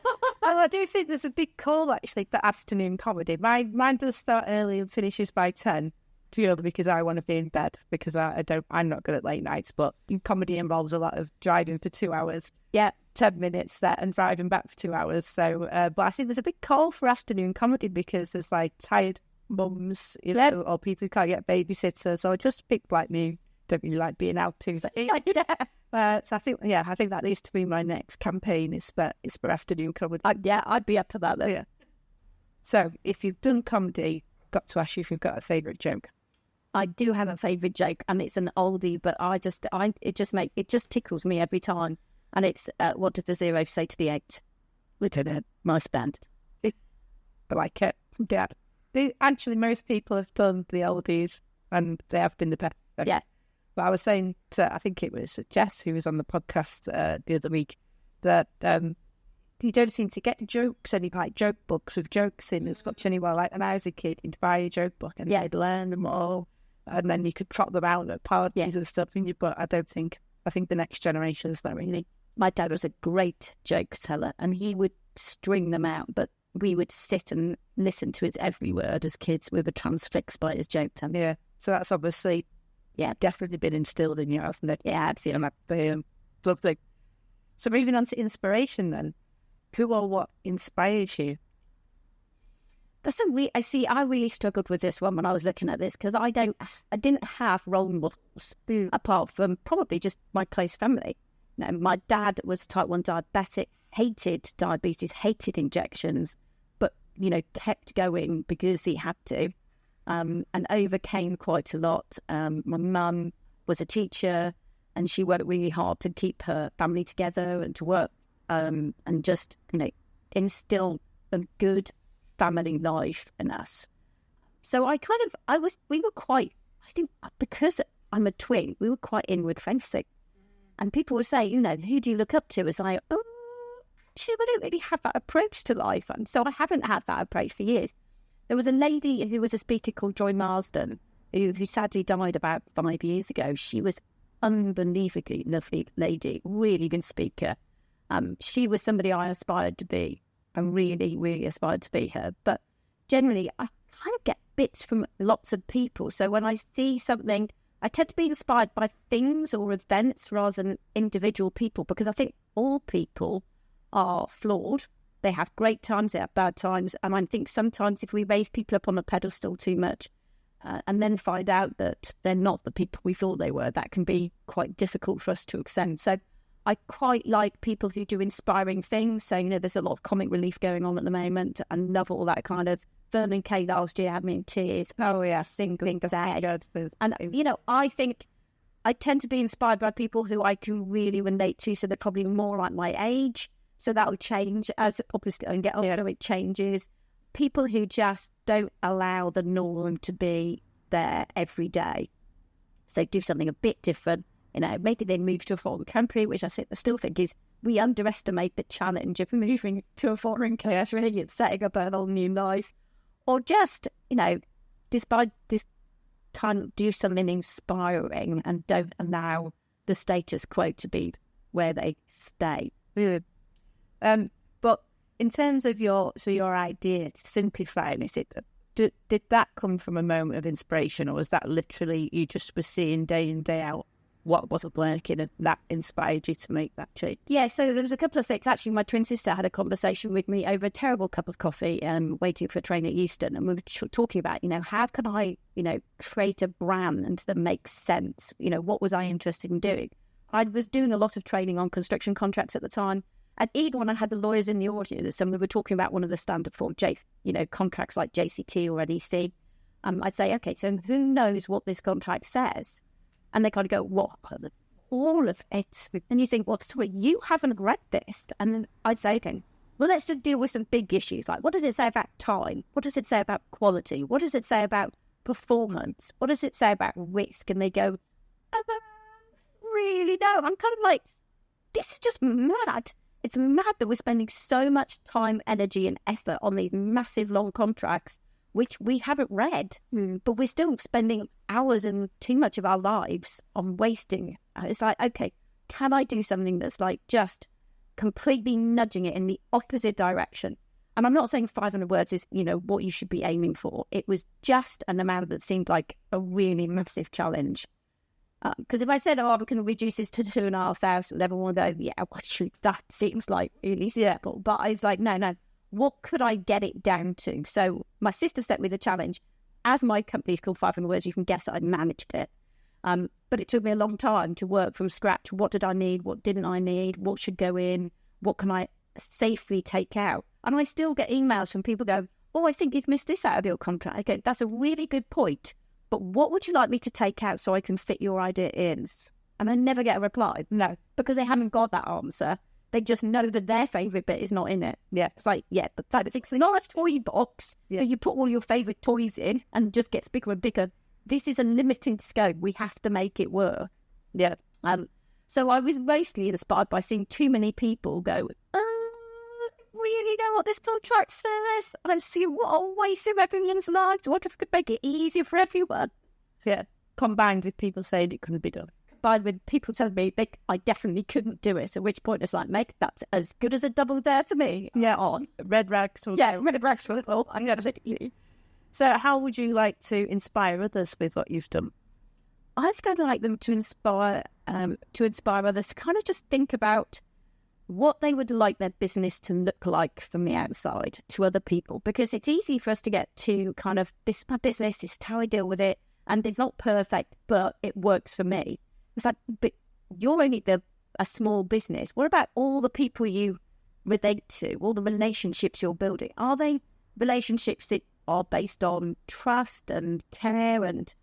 [SPEAKER 1] I do think there's a big call, actually, for afternoon comedy. Mine does start early and finishes by 10, purely because I want to be in bed, because I'm not good at late nights, but comedy involves a lot of driving for 2 hours.
[SPEAKER 2] Yeah.
[SPEAKER 1] 10 minutes there and driving back for 2 hours. So, but I think there's a big call for afternoon comedy because there's like tired mums, you know, or people who can't get babysitters, or just people like me don't really like being out too. So I think that needs to be my next campaign is for afternoon comedy.
[SPEAKER 2] I'd be up for that though.
[SPEAKER 1] Yeah. So if you've done comedy, I've got to ask you if you've got a favourite joke.
[SPEAKER 2] I do have a favourite joke, and it's an oldie, but it just tickles me every time. And it's what did the 0 say to the 8? We don't know. Nice band.
[SPEAKER 1] I like it. Yeah. Actually, most people have done the oldies, and they have been the best. So.
[SPEAKER 2] Yeah.
[SPEAKER 1] But I was saying to, I think it was Jess who was on the podcast the other week, that you don't seem to get jokes, any like joke books with jokes in as much anymore. Like when I was a kid, you'd buy a joke book and you'd learn them all, and then you could trot them out at parties and stuff. But I think the next generation is not really.
[SPEAKER 2] My dad was a great joke teller, and he would string them out, but we would sit and listen to his every word as kids. We were transfixed by his joke telling.
[SPEAKER 1] Yeah, so that's obviously, definitely been instilled in you, hasn't it?
[SPEAKER 2] Yeah, absolutely.
[SPEAKER 1] Lovely. So moving on to inspiration then. Who or what inspires you?
[SPEAKER 2] I really struggled with this one when I was looking at this, because I didn't have role models apart from probably just my close family. You know, my dad was type 1 diabetic, hated diabetes, hated injections, but, you know, kept going because he had to, and overcame quite a lot. My mum was a teacher, and she worked really hard to keep her family together and to work, and just, you know, instill a good family life in us. So we were quite, I think because I'm a twin, we were quite inward facing. And people would say, you know, who do you look up to? As I, actually, I don't really have that approach to life. And so I haven't had that approach for years. There was a lady who was a speaker called Joy Marsden, who sadly died about 5 years ago. She was unbelievably lovely lady, really good speaker. She was somebody I aspired to be. I really, really aspired to be her. But generally, I kind of get bits from lots of people. So when I see something, I tend to be inspired by things or events rather than individual people, because I think all people are flawed. They have great times, they have bad times. And I think sometimes if we raise people up on a pedestal too much and then find out that they're not the people we thought they were, that can be quite difficult for us to accept. So I quite like people who do inspiring things. So, you know, there's a lot of comic relief going on at the moment, and love all that kind of. Vernon Kay last year had me in tears. Oh, yeah, singling the sad. And, you know, I think I tend to be inspired by people who I can really relate to, so they're probably more like my age. So that will change as obviously I get older, it changes. People who just don't allow the norm to be there every day. So do something a bit different. You know, maybe they move to a foreign country, which I still think is, we underestimate the challenge of moving to a foreign country and setting up a whole new life. Or just, you know, despite this time, do something inspiring and don't allow the status quo to be where they stay.
[SPEAKER 1] Yeah. But in terms of your idea to simplify it, did that come from a moment of inspiration, or was that literally you just were seeing day in, day out what wasn't working and that inspired you to make that change?
[SPEAKER 2] Yeah, so there was a couple of things. Actually, my twin sister had a conversation with me over a terrible cup of coffee waiting for a train at Euston, and we were talking about, you know, how can I, you know, create a brand that makes sense? You know, what was I interested in doing? I was doing a lot of training on construction contracts at the time, and even when I had the lawyers in the audience and we were talking about one of the standard form, contracts like JCT or NEC, I'd say, okay, so who knows what this contract says? And they kind of go, what? All of it. And you think, well, sorry, you haven't read this. And then I'd say, okay, well, let's just deal with some big issues. Like, what does it say about time? What does it say about quality? What does it say about performance? What does it say about risk? And they go, I don't really know. I'm kind of like, this is just mad. It's mad that we're spending so much time, energy and effort on these massive long contracts, which we haven't read, but we're still spending hours and too much of our lives on wasting. It's like, okay, can I do something that's like just completely nudging it in the opposite direction? And I'm not saying 500 words is, you know, what you should be aiming for. It was just an amount that seemed like a really massive challenge. Because if I said, oh, we can reduce this to 2,500, everyone would go, yeah, well, shoot, that seems like really simple. But I was like, no, what could I get it down to? So my sister set me the challenge. As my company's called 500 Words, you can guess I managed it. But it took me a long time to work from scratch. What did I need? What didn't I need? What should go in? What can I safely take out? And I still get emails from people going, oh, I think you've missed this out of your contract. I go, that's a really good point. But what would you like me to take out so I can fit your idea in? And I never get a reply. No, because they haven't got that answer. They just know that their favourite bit is not in it. Yeah, it's like, yeah, but it's not a toy box. Yeah. You put all your favourite toys in and it just gets bigger and bigger. This is a limited scope. We have to make it work. Yeah. So I was mostly inspired by seeing too many people go, really know what this contract says. I see what a waste of everyone's lives. What if I could make it easier for everyone? Yeah. Combined with people saying it couldn't be done. Combined with people telling me I definitely couldn't do it. At which point it's like, mate, that's as good as a double dare to me. Yeah. On. Red rags. Red rags for the whole. I'm going to take you. So how would you like to inspire others with what you've done? I've kind of like them to inspire others to kind of just think about what they would like their business to look like from the outside to other people, because it's easy for us to get to kind of, this is my business, this is how I deal with it, and it's not perfect, but it works for me. It's like, but you're only a small business. What about all the people you relate to, all the relationships you're building? Are they relationships that are based on trust and care and,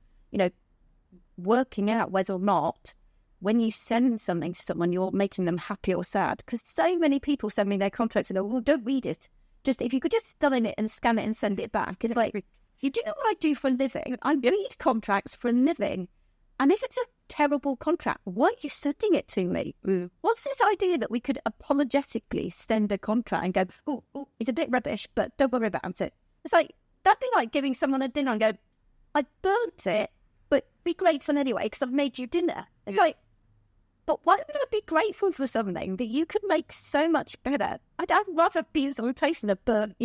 [SPEAKER 2] working out whether or not when you send something to someone, you're making them happy or sad? Because so many people send me their contracts and go, well, don't read it. Just, if you could just study it and scan it and send it back. It's like, you do know what I do for a living? I read contracts for a living. And if it's a terrible contract, why are you sending it to me? What's this idea that we could apologetically send a contract and go, oh, it's a bit rubbish, but don't worry about it? It's like, that'd be like giving someone a dinner and go, I burnt it, but be grateful anyway because I've made you dinner. It's like, but why would I be grateful for something that you could make so much better? I'd rather be in some tasting of burnt,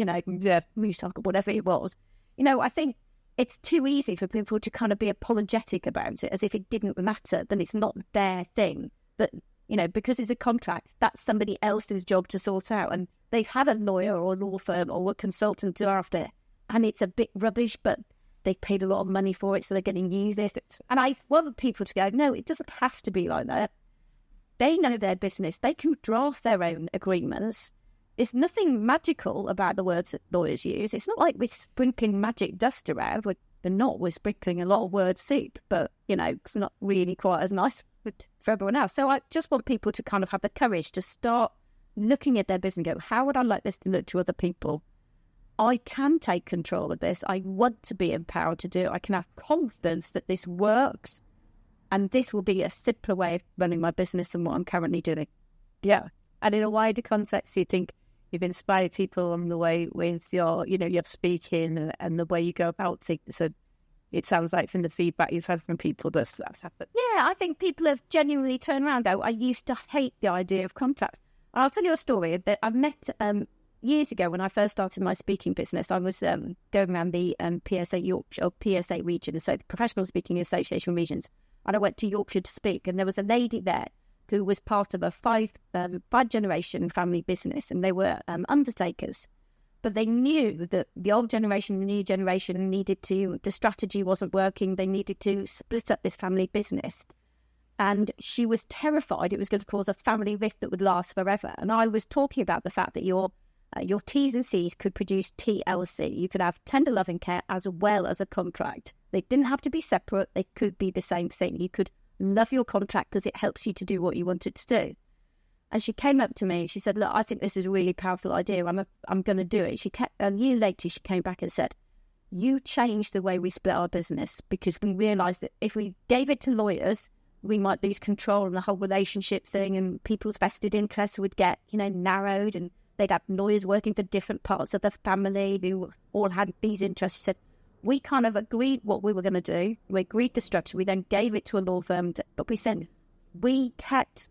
[SPEAKER 2] moose or whatever it was. I think it's too easy for people to kind of be apologetic about it as if it didn't matter, then it's not their thing. But, because it's a contract, that's somebody else's job to sort out. And they've had a lawyer or a law firm or a consultant draft it, and it's a bit rubbish, but they paid a lot of money for it, so they're getting used it. And I want people to go, no, it doesn't have to be like that. They know their business. They can draft their own agreements. There's nothing magical about the words that lawyers use. It's not like we're sprinkling magic dust around. They're not. We're sprinkling a lot of word soup, but, it's not really quite as nice for everyone else. So I just want people to kind of have the courage to start looking at their business and go, how would I like this to look to other people? I can take control of this. I want to be empowered to do it. I can have confidence that this works. And this will be a simpler way of running my business than what I'm currently doing. Yeah. And in a wider context, you think you've inspired people along the way with your speaking and the way you go about things. So it sounds like from the feedback you've had from people that's happened. Yeah, I think people have genuinely turned around and go, I used to hate the idea of contracts. And I'll tell you a story that I met years ago when I first started my speaking business. I was going around the PSA Yorkshire, or PSA region, so the Professional Speaking Association regions. And I went to Yorkshire to speak, and there was a lady there who was part of a five-generation family business, and they were undertakers. But they knew that the old generation and the new generation the strategy wasn't working. They needed to split up this family business. And she was terrified it was going to cause a family rift that would last forever. And I was talking about the fact that your T's and C's could produce TLC. You could have tender loving care as well as a contract. They didn't have to be separate. They could be the same thing. You could love your contract because it helps you to do what you want it to do. And she came up to me. She said, look, I think this is a really powerful idea. I'm going to do it. A year later, she came back and said, you changed the way we split our business because we realised that if we gave it to lawyers, we might lose control of the whole relationship thing and people's vested interests would get, narrowed, and they'd have lawyers working for different parts of the family who all had these interests. She said, we kind of agreed what we were going to do. We agreed the structure. We then gave it to a law firm. But we said we kept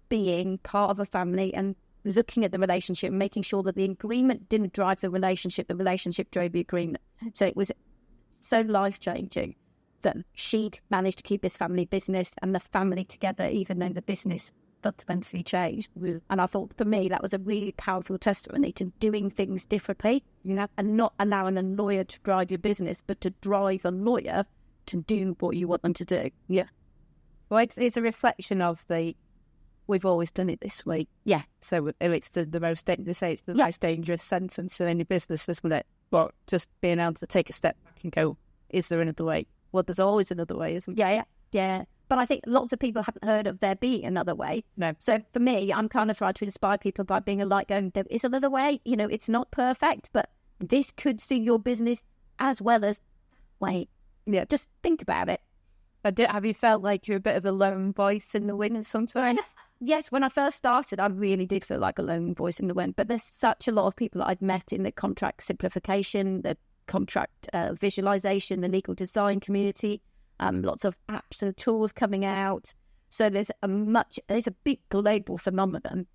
[SPEAKER 2] being part of a family and looking at the relationship and making sure that the agreement didn't drive the relationship drove the agreement. So it was so life-changing. that she'd managed to keep this family business and the family together, even though the business fundamentally changed. And I thought, for me, that was a really powerful testimony to doing things differently, and not allowing a lawyer to drive your business, but to drive a lawyer to do what you want them to do.
[SPEAKER 1] Yeah. Well, it's a reflection of we've always done it this way.
[SPEAKER 2] Yeah.
[SPEAKER 1] So it's the most most dangerous sentence in any business, isn't it? But just being able to take a step back and go, is there another way? Well, there's always another way, isn't there?
[SPEAKER 2] Yeah. But I think lots of people haven't heard of there being another way.
[SPEAKER 1] No.
[SPEAKER 2] So for me, I'm kind of trying to inspire people by being a light, going, there is another way. It's not perfect, but this could see your business as well as,
[SPEAKER 1] yeah,
[SPEAKER 2] just think about it.
[SPEAKER 1] Have you felt like you're a bit of a lone voice in the wind sometimes?
[SPEAKER 2] Yes, when I first started, I really did feel like a lone voice in the wind. But there's such a lot of people that I've met in the contract simplification, the contract visualization, the legal design community. Lots of apps and tools coming out. So there's a big global phenomenon.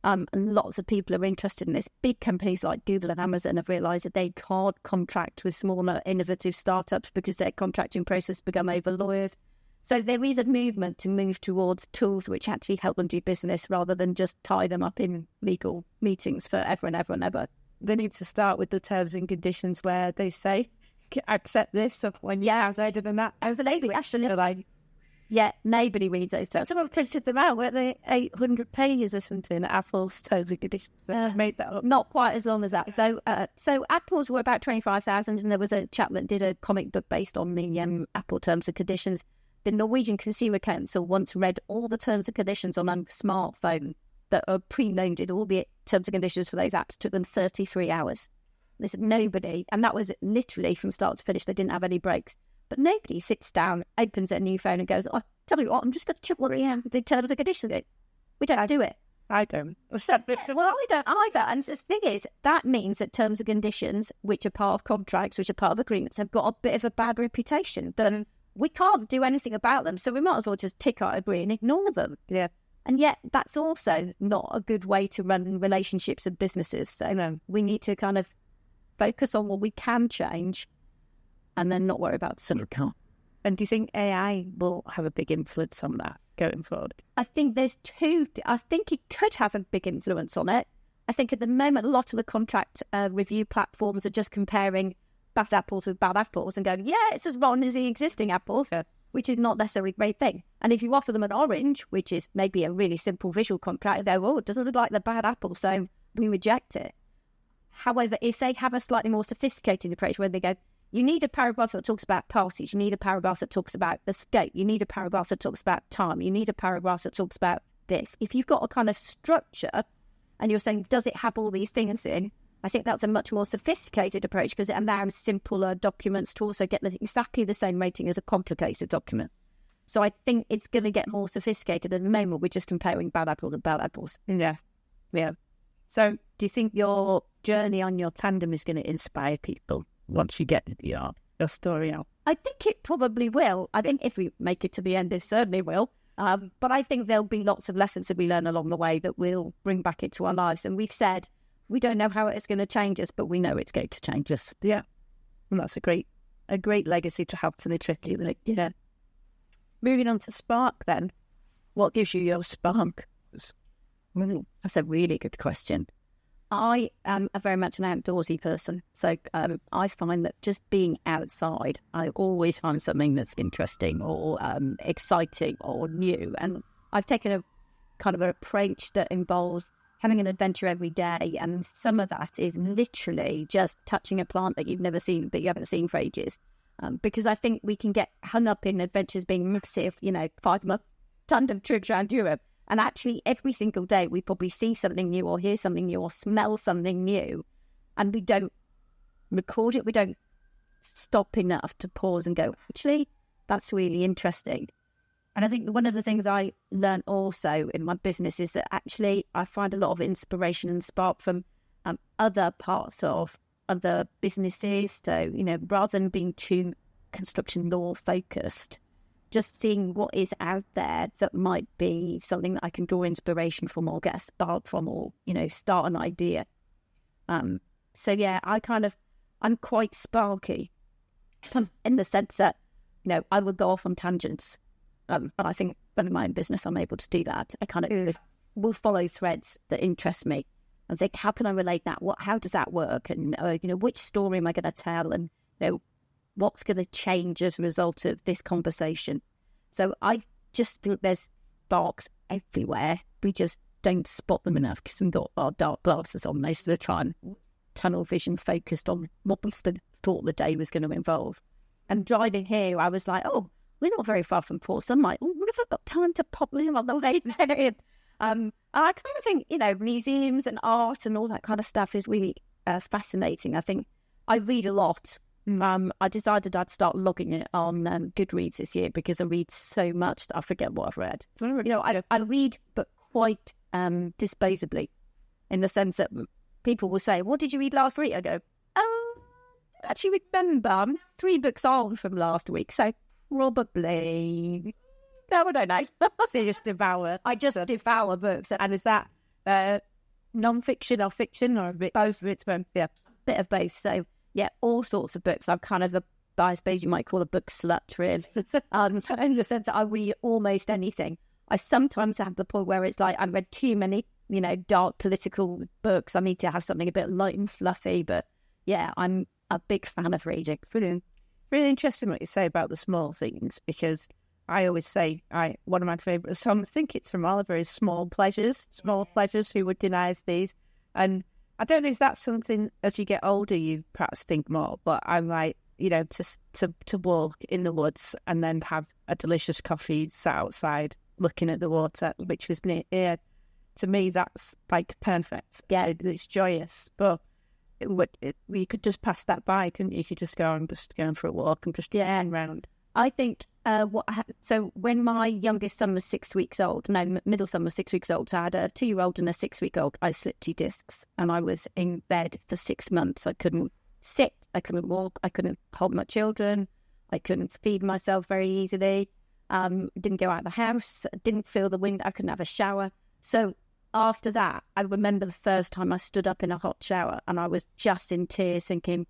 [SPEAKER 2] And lots of people are interested in this. Big companies like Google and Amazon have realised that they can't contract with smaller, innovative startups because their contracting process become over-lawyered. So there is a movement to move towards tools which actually help them do business rather than just tie them up in legal meetings forever and ever and ever.
[SPEAKER 1] They need to start with the terms and conditions where they say, accept this. When I did that.
[SPEAKER 2] Absolutely, actually. Yeah, nobody reads those terms.
[SPEAKER 1] Someone printed them out, weren't they? 800 pages or something, Apple's terms and conditions. Made that up.
[SPEAKER 2] Not quite as long as that. So Apple's were about 25,000, and there was a chap that did a comic book based on the Apple terms and conditions. The Norwegian Consumer Council once read all the terms and conditions on a smartphone that are pre-loaded, all the terms and conditions for those apps. Took them 33 hours. They said nobody, and that was literally from start to finish. They didn't have any breaks. But nobody sits down, opens their new phone and goes, tell you what, I'm just going to check what the terms and conditions. We don't do it.
[SPEAKER 1] I don't.
[SPEAKER 2] Well, I don't either. And the thing is, that means that terms and conditions, which are part of contracts, which are part of agreements, have got a bit of a bad reputation. Then we can't do anything about them. So we might as well just tick our agree and ignore them.
[SPEAKER 1] Yeah.
[SPEAKER 2] And yet that's also not a good way to run relationships and businesses. So we need to kind of focus on what we can change and then not worry about some can't.
[SPEAKER 1] And do you think AI will have a big influence on that going forward?
[SPEAKER 2] I think there's two. I think it could have a big influence on it. I think at the moment, a lot of the contract review platforms are just comparing bad apples with bad apples and going, it's as rotten as the existing apples, which is not necessarily a great thing. And if you offer them an orange, which is maybe a really simple visual contract, they go, it doesn't look like the bad apple, so we reject it. However, if they have a slightly more sophisticated approach where they go, you need a paragraph that talks about parties. You need a paragraph that talks about the scope. You need a paragraph that talks about time. You need a paragraph that talks about this. If you've got a kind of structure and you're saying, does it have all these things in? I think that's a much more sophisticated approach because it allows simpler documents to also get exactly the same rating as a complicated document. So I think it's going to get more sophisticated. At the moment, we're just comparing bad apples and bad apples.
[SPEAKER 1] Yeah. So do you think your journey on your tandem is going to inspire people once you get your story out?
[SPEAKER 2] I think it probably will. I think if we make it to the end, it certainly will. But I think there'll be lots of lessons that we learn along the way that we'll bring back into our lives. And we've said we don't know how it's going to change us, but we know it's going to change us.
[SPEAKER 1] Yeah. And that's a great legacy to have for the tricky. Yeah. Moving on to Spark then. What gives you your spark?
[SPEAKER 2] That's a really good question. I am very much an outdoorsy person. So I find that just being outside, I always find something that's interesting or exciting or new. And I've taken a kind of an approach that involves having an adventure every day. And some of that is literally just touching a plant that you've never seen, that you haven't seen for ages. Because I think we can get hung up in adventures being massive, 5-month tandem trips around Europe. And actually, every single day, we probably see something new or hear something new or smell something new. And we don't record it. We don't stop enough to pause and go, actually, that's really interesting. And I think one of the things I learned also in my business is that actually I find a lot of inspiration and spark from other parts of other businesses. So, rather than being too construction law focused, just seeing what is out there that might be something that I can draw inspiration from or get a spark from or, start an idea. So, yeah, I'm quite sparky in the sense that I would go off on tangents. And I think in my own business, I'm able to do that. I kind of will follow threads that interest me and think, how can I relate that? How does that work? And, which story am I going to tell? And, what's going to change as a result of this conversation? So I just think there's sparks everywhere. We just don't spot them enough because we've got our dark glasses on most of the time, tunnel vision focused on what we thought the day was going to involve. And driving here, I was like, oh, we're not very far from Port. So I'm like, would have got time to pop in on the way there? I kind of think, museums and art and all that kind of stuff is really fascinating. I think I read a lot. I decided I'd start logging it on Goodreads this year because I read so much that I forget what I've read. I read, but quite disposably, in the sense that people will say, what did you read last week? I go, actually remember, I'm 3 books on from last week, so probably... No, I don't know.
[SPEAKER 1] So you just devour.
[SPEAKER 2] I just devour books.
[SPEAKER 1] And is that non-fiction or fiction or a bit both? It's
[SPEAKER 2] bit of both. So, yeah, all sorts of books. I'm kind of I suppose you might call a book slut, really. In the sense that I read almost anything. I sometimes have the point where it's like I've read too many, dark political books. I need to have something a bit light and fluffy. But, yeah, I'm a big fan of reading.
[SPEAKER 1] Really interesting what you say about the small things, because I always say one of my favourite songs, I think it's from Oliver, is Small Pleasures. Small pleasures, who would deny us these? And I don't know if that's something as you get older you perhaps think more, but I'm like, to walk in the woods and then have a delicious coffee sat outside looking at the water, which was near here. To me, that's like perfect. Yeah, it's joyous, but you could just pass that by, couldn't you? You could just go, I'm just going for a walk and just hang around.
[SPEAKER 2] I think so when my youngest son was 6 weeks old, middle son was 6 weeks old, so I had a 2-year-old and a 6-week-old. I slipped 2 discs and I was in bed for 6 months. I couldn't sit, I couldn't walk, I couldn't hold my children, I couldn't feed myself very easily, didn't go out of the house, didn't feel the wind, I couldn't have a shower. So after that, I remember the first time I stood up in a hot shower and I was just in tears thinking,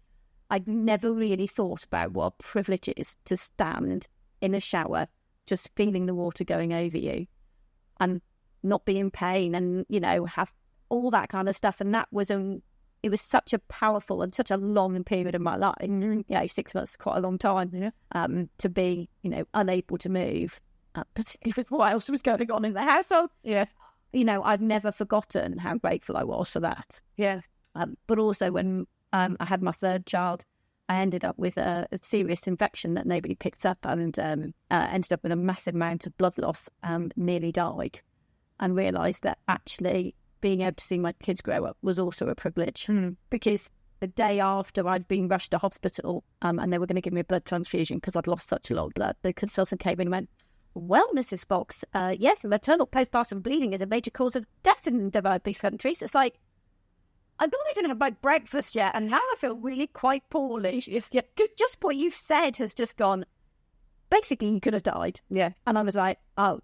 [SPEAKER 2] I'd never really thought about what a privilege it is to stand in a shower, just feeling the water going over you and not be in pain and, have all that kind of stuff. And that was, it was such a powerful and such a long period of my life. 6 months is quite a long time, to be, unable to move, particularly with what else was going on in the household.
[SPEAKER 1] Yeah.
[SPEAKER 2] I've never forgotten how grateful I was for that.
[SPEAKER 1] Yeah.
[SPEAKER 2] But also when I had my 3rd child, I ended up with a serious infection that nobody picked up and ended up with a massive amount of blood loss and nearly died, and realised that actually being able to see my kids grow up was also a privilege. Because the day after I'd been rushed to hospital and they were going to give me a blood transfusion because I'd lost such a lot of blood, the consultant came in and went, well, Mrs. Fox, yes, maternal postpartum bleeding is a major cause of death in developing countries. It's like, I've not even had my breakfast yet, and now I feel really quite poorly. Just what you've said has just gone, basically, you could have died.
[SPEAKER 1] Yeah.
[SPEAKER 2] And I was like, oh,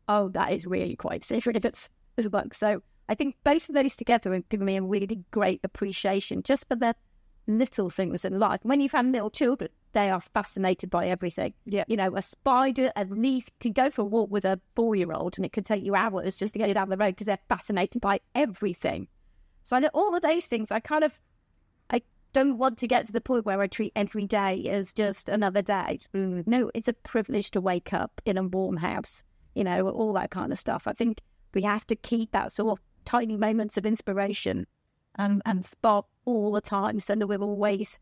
[SPEAKER 2] that is really quite serious as well. So I think both of those together have given me a really great appreciation just for the little things in life. When you've had little children, they are fascinated by everything.
[SPEAKER 1] Yeah.
[SPEAKER 2] A spider, a leaf, can go for a walk with a 4-year-old, and it could take you hours just to get down the road because they're fascinated by everything. So I know all of those things. I don't want to get to the point where I treat every day as just another day. No, it's a privilege to wake up in a warm house, all that kind of stuff. I think we have to keep that sort of tiny moments of inspiration and spark all the time so that we're always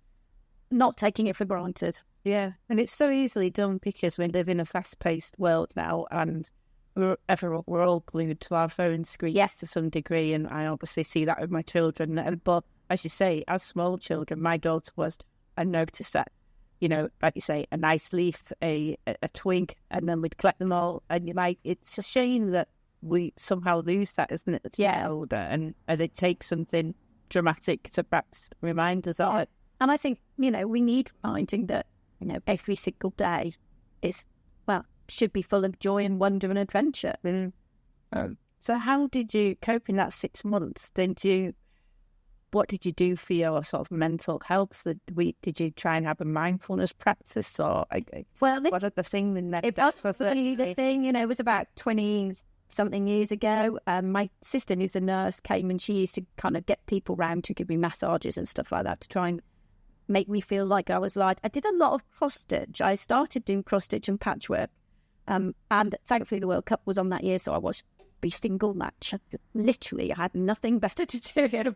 [SPEAKER 2] not taking it for granted.
[SPEAKER 1] Yeah, and it's so easily done because we live in a fast-paced world now, and we're all glued to our phone screens, yes, to some degree, and I obviously see that with my children. But as you say, as small children, my daughter was, I noticed that, like you say, a nice leaf, a twig, and then we'd collect them all. And you're like, it's a shame that we somehow lose that, isn't it? As we get older, and it takes something dramatic to perhaps remind us of it.
[SPEAKER 2] And I think, we need reminding that, every single day should be full of joy and wonder and adventure.
[SPEAKER 1] So how did you cope in that 6 months? Did you what did you do for your sort of mental health? Did you try and have a mindfulness practice, or was it the thing?
[SPEAKER 2] It was really the thing. It was about 20-something years ago. My sister, who's a nurse, came and she used to kind of get people round to give me massages and stuff like that to try and make me feel like I was light. I did a lot of cross stitch. I started doing cross stitch and patchwork, and thankfully the World Cup was on that year, so I watched every single match. Literally, I had nothing better to do.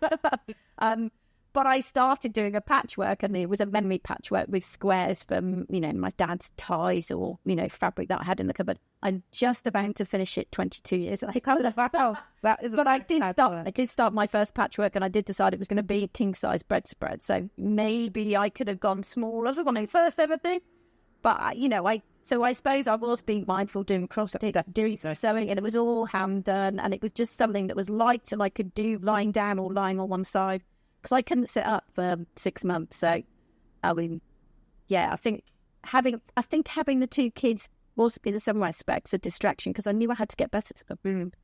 [SPEAKER 2] But I started doing a patchwork, and it was a memory patchwork with squares from my dad's ties or fabric that I had in the cupboard. I'm just about to finish it 22 years later.
[SPEAKER 1] Wow, that is.
[SPEAKER 2] But I did start my first patchwork, and I did decide it was going to be a king size bedspread. So maybe I could have gone smaller for my first ever thing. But I suppose I was being mindful doing cross stitch, doing sewing, and it was all hand done, and it was just something that was light and I could do lying down or lying on one side, because I couldn't sit up for 6 months. So, I mean, yeah, I think having the two kids was, in some respects, a distraction, because I knew I had to get better.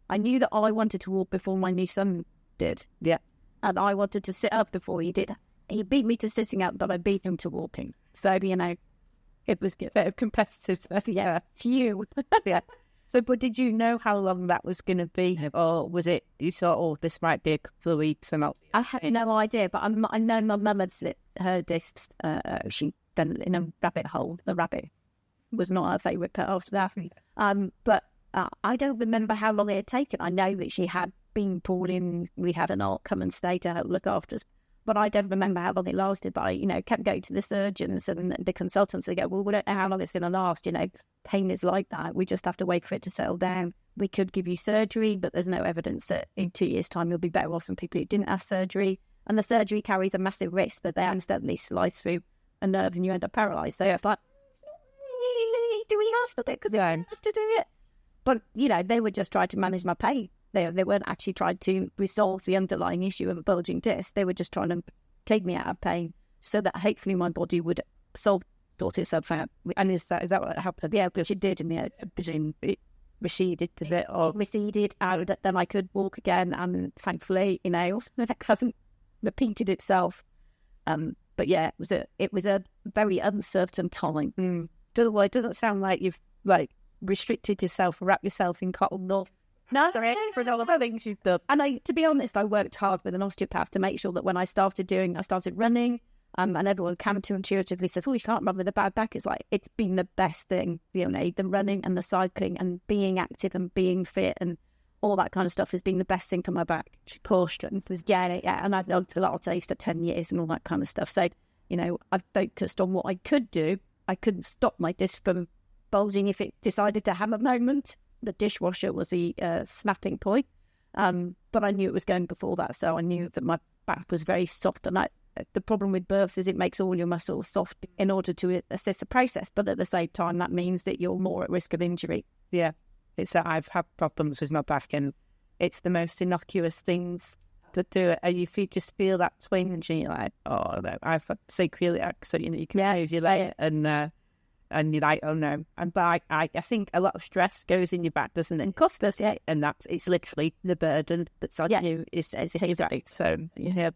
[SPEAKER 2] I knew that I wanted to walk before my new son did.
[SPEAKER 1] Yeah.
[SPEAKER 2] And I wanted to sit up before he did. He beat me to sitting up, but I beat him to walking. So, it was a bit of competitiveness. Yeah. Phew.
[SPEAKER 1] Yeah. So, but did you know how long that was going to be? Or was it, you thought, this might be a couple of weeks and not?
[SPEAKER 2] I had no idea, but I know my mum had slit her discs. She fell in a rabbit hole. The rabbit was not her favourite pet after that. But I don't remember how long it had taken. I know that she had been poorly. We had an aunt come and stay to help look after us. But I don't remember how long it lasted. But I, kept going to the surgeons and the consultants. They go, well, we don't know how long it's going to last. Pain is like that. We just have to wait for it to settle down. We could give you surgery, but there's no evidence that in 2 years' time you'll be better off than people who didn't have surgery. And the surgery carries a massive risk that they accidentally slice through a nerve and you end up paralysed. So it's like, do we have to do it? Because they has to do it. But, they were just trying to manage my pain. They weren't actually trying to resolve the underlying issue of a bulging disc. They were just trying to take me out of pain so that hopefully my body would sort itself out.
[SPEAKER 1] And is that what happened?
[SPEAKER 2] Yeah, but it did. And I presume it receded a bit. It receded out, then I could walk again. And thankfully, it hasn't repeated itself. But yeah, it was a very uncertain time.
[SPEAKER 1] It doesn't sound like you've restricted yourself or wrapped yourself in cotton wool.
[SPEAKER 2] No,
[SPEAKER 1] for all the things you've done.
[SPEAKER 2] And to be honest, I worked hard with an osteopath to make sure that when I started running, and everyone counterintuitively said, oh, you can't run with a bad back. It's like, it's been the best thing, the running and the cycling and being active and being fit and all that kind of stuff has been the best thing for my back. Core strength was, yeah. And I've done a lot of days for 10 years and all that kind of stuff. So, I focused on what I could do. I couldn't stop my disc from bulging if it decided to have a moment. The dishwasher was the snapping point, but I knew it was going before that, so I knew that my back was very soft. And the problem with birth is it makes all your muscles soft in order to assist the process, but at the same time, that means that you're more at risk of injury.
[SPEAKER 1] Yeah, I've had problems with my back, and it's the most innocuous things that do it. And you just feel that twinge, and you're like, oh no, I've had sacroiliac, so you can use your leg, and you're like, oh no. And but I think a lot of stress goes in your back, doesn't it? And cuffs does, yeah. And it's literally the burden that's on you. Is right. So yeah.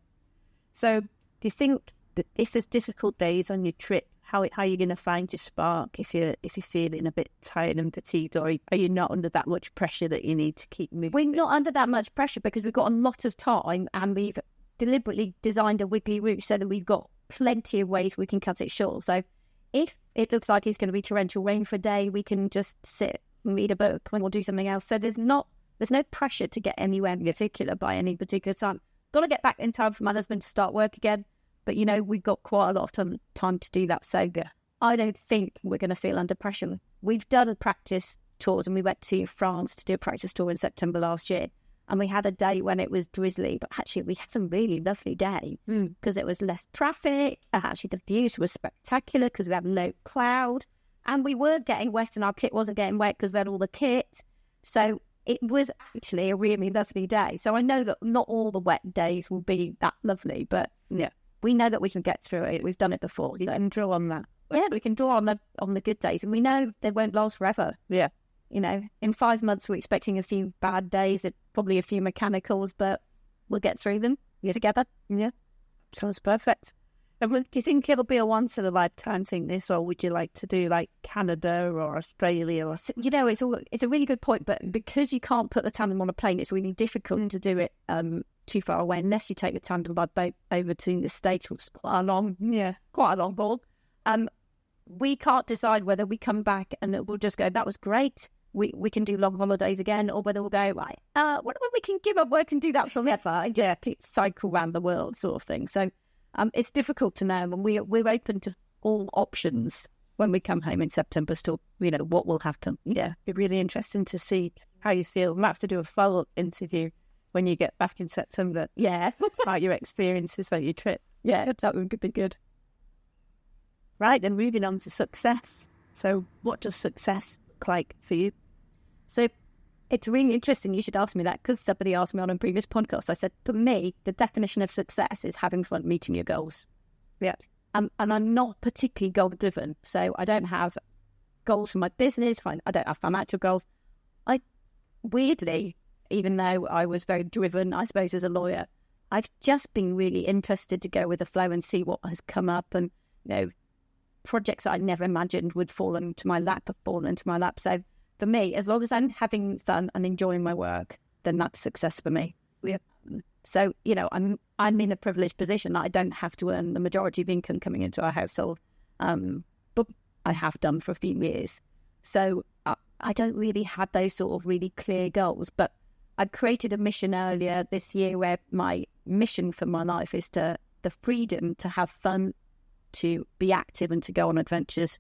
[SPEAKER 1] So do you think that if there's difficult days on your trip, how are you going to find your spark if you're feeling a bit tired and fatigued, or are you not under that much pressure that you need to keep moving?
[SPEAKER 2] We're not under that much pressure because we've got a lot of time, and we've deliberately designed a wiggly route so that we've got plenty of ways we can cut it short. So if it looks like it's going to be torrential rain for a day, we can just sit and read a book and we'll do something else. So there's no pressure to get anywhere in particular by any particular time. Got to get back in time for my husband to start work again. But, we've got quite a lot of time to do that. So I don't think we're going to feel under pressure. We've done practice tours, and we went to France to do a practice tour in September last year. And we had a day when it was drizzly, but actually we had a really lovely day because it was less traffic. Actually, the views were spectacular because we had no cloud, and we weren't getting wet, and our kit wasn't getting wet because we had all the kit. So it was actually a really lovely day. So I know that not all the wet days will be that lovely, but yeah, we know that we can get through it. We've done it before.
[SPEAKER 1] You can draw on that.
[SPEAKER 2] Yeah, we can draw on the good days, and we know they won't last forever.
[SPEAKER 1] Yeah.
[SPEAKER 2] In 5 months, we're expecting a few bad days, probably a few mechanicals, but we'll get through them. together.
[SPEAKER 1] Yeah, sounds perfect. And do you think it'll be a once in a lifetime thing, this, or would you like to do like Canada or Australia? Or
[SPEAKER 2] It's a really good point, but because you can't put the tandem on a plane, it's really difficult to do it too far away unless you take the tandem by boat over to the States, which is quite a long haul. We can't decide whether we come back and we'll just go, that was great, we can do long holidays again, or whether we'll go, right, what we can give up work and do that forever and just cycle around the world sort of thing. So it's difficult to know, and we're open to all options when we come home in September. Still, what will happen.
[SPEAKER 1] Yeah, it'd be really interesting to see how you feel. We might have to do a follow-up interview when you get back in September.
[SPEAKER 2] Yeah,
[SPEAKER 1] about your experiences on your trip.
[SPEAKER 2] Yeah, that would be good.
[SPEAKER 1] Right, then moving on to success. So what does success look like for you?
[SPEAKER 2] So it's really interesting you should ask me that, because somebody asked me on a previous podcast. I said, for me, the definition of success is having fun meeting your goals.
[SPEAKER 1] Yeah.
[SPEAKER 2] And I'm not particularly goal-driven. So I don't have goals for my business. I don't have financial goals. Weirdly, even though I was very driven, I suppose, as a lawyer, I've just been really interested to go with the flow and see what has come up. And, projects that I never imagined would fall into my lap have fallen into my lap. So for me, as long as I'm having fun and enjoying my work, then that's success for me.
[SPEAKER 1] Yeah.
[SPEAKER 2] So, I'm in a privileged position that I don't have to earn the majority of income coming into our household, but I have done for a few years. So I don't really have those sort of really clear goals, but I've created a mission earlier this year where my mission for my life is the freedom to have fun, to be active and to go on adventures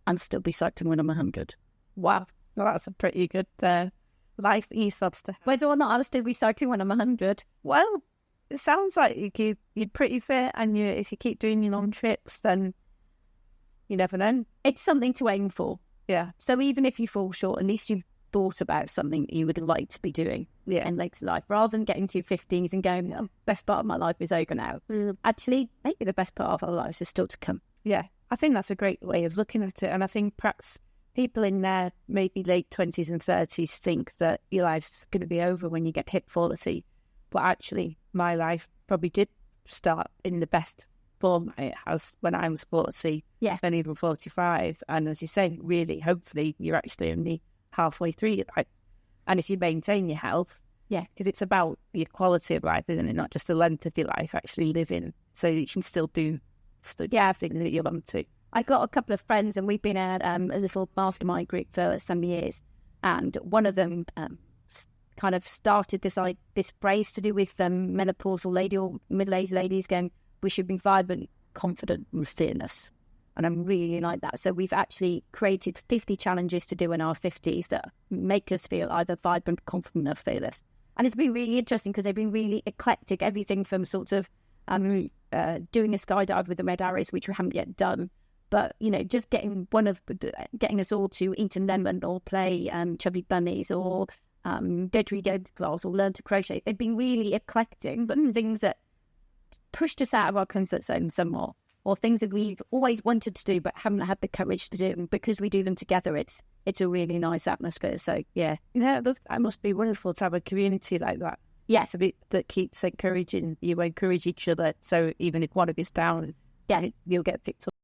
[SPEAKER 2] and still be cycling when I'm 100.
[SPEAKER 1] Wow. Well, that's a pretty good life ethos to have.
[SPEAKER 2] Whether or not I'll still be cycling when I'm 100.
[SPEAKER 1] Well, it sounds like you're pretty fit, and if you keep doing your long trips, then you never know.
[SPEAKER 2] It's something to aim for.
[SPEAKER 1] Yeah.
[SPEAKER 2] So even if you fall short, at least you've thought about something you would like to be doing in later life, rather than getting to your 50s and going, the best part of my life is over now. Actually, maybe the best part of our lives is still to come.
[SPEAKER 1] Yeah, I think that's a great way of looking at it. And I think perhaps people in their maybe late 20s and 30s think that your life's going to be over when you get hit 40. But actually, my life probably did start in the best form it has when I was 40, then even 45. And as you say, really, hopefully, you're actually only halfway through your life. And if you maintain your health, because it's about your quality of life, isn't it? Not just the length of your life, actually living, so that you can still do things that you want to.
[SPEAKER 2] I got a couple of friends, and we've been at a little mastermind group for some years, and one of them kind of started this phrase to do with menopausal lady or middle-aged ladies going, we should be vibrant, confident and fearless. And I'm really like that. So we've actually created 50 challenges to do in our 50s that make us feel either vibrant, confident or fearless. And it's been really interesting because they've been really eclectic, everything from sort of doing a skydive with the red arrows, which we haven't yet done, but, just getting us all to eat a lemon or play chubby bunnies or didgeridoo class or learn to crochet. They've been really eclectic, but things that pushed us out of our comfort zone somewhat, or things that we've always wanted to do but haven't had the courage to do. And because we do them together, it's a really nice atmosphere. So,
[SPEAKER 1] that must be wonderful to have a community like that.
[SPEAKER 2] Yes.
[SPEAKER 1] That keeps encouraging you, encourage each other. So even if one of you's down, you'll get picked up.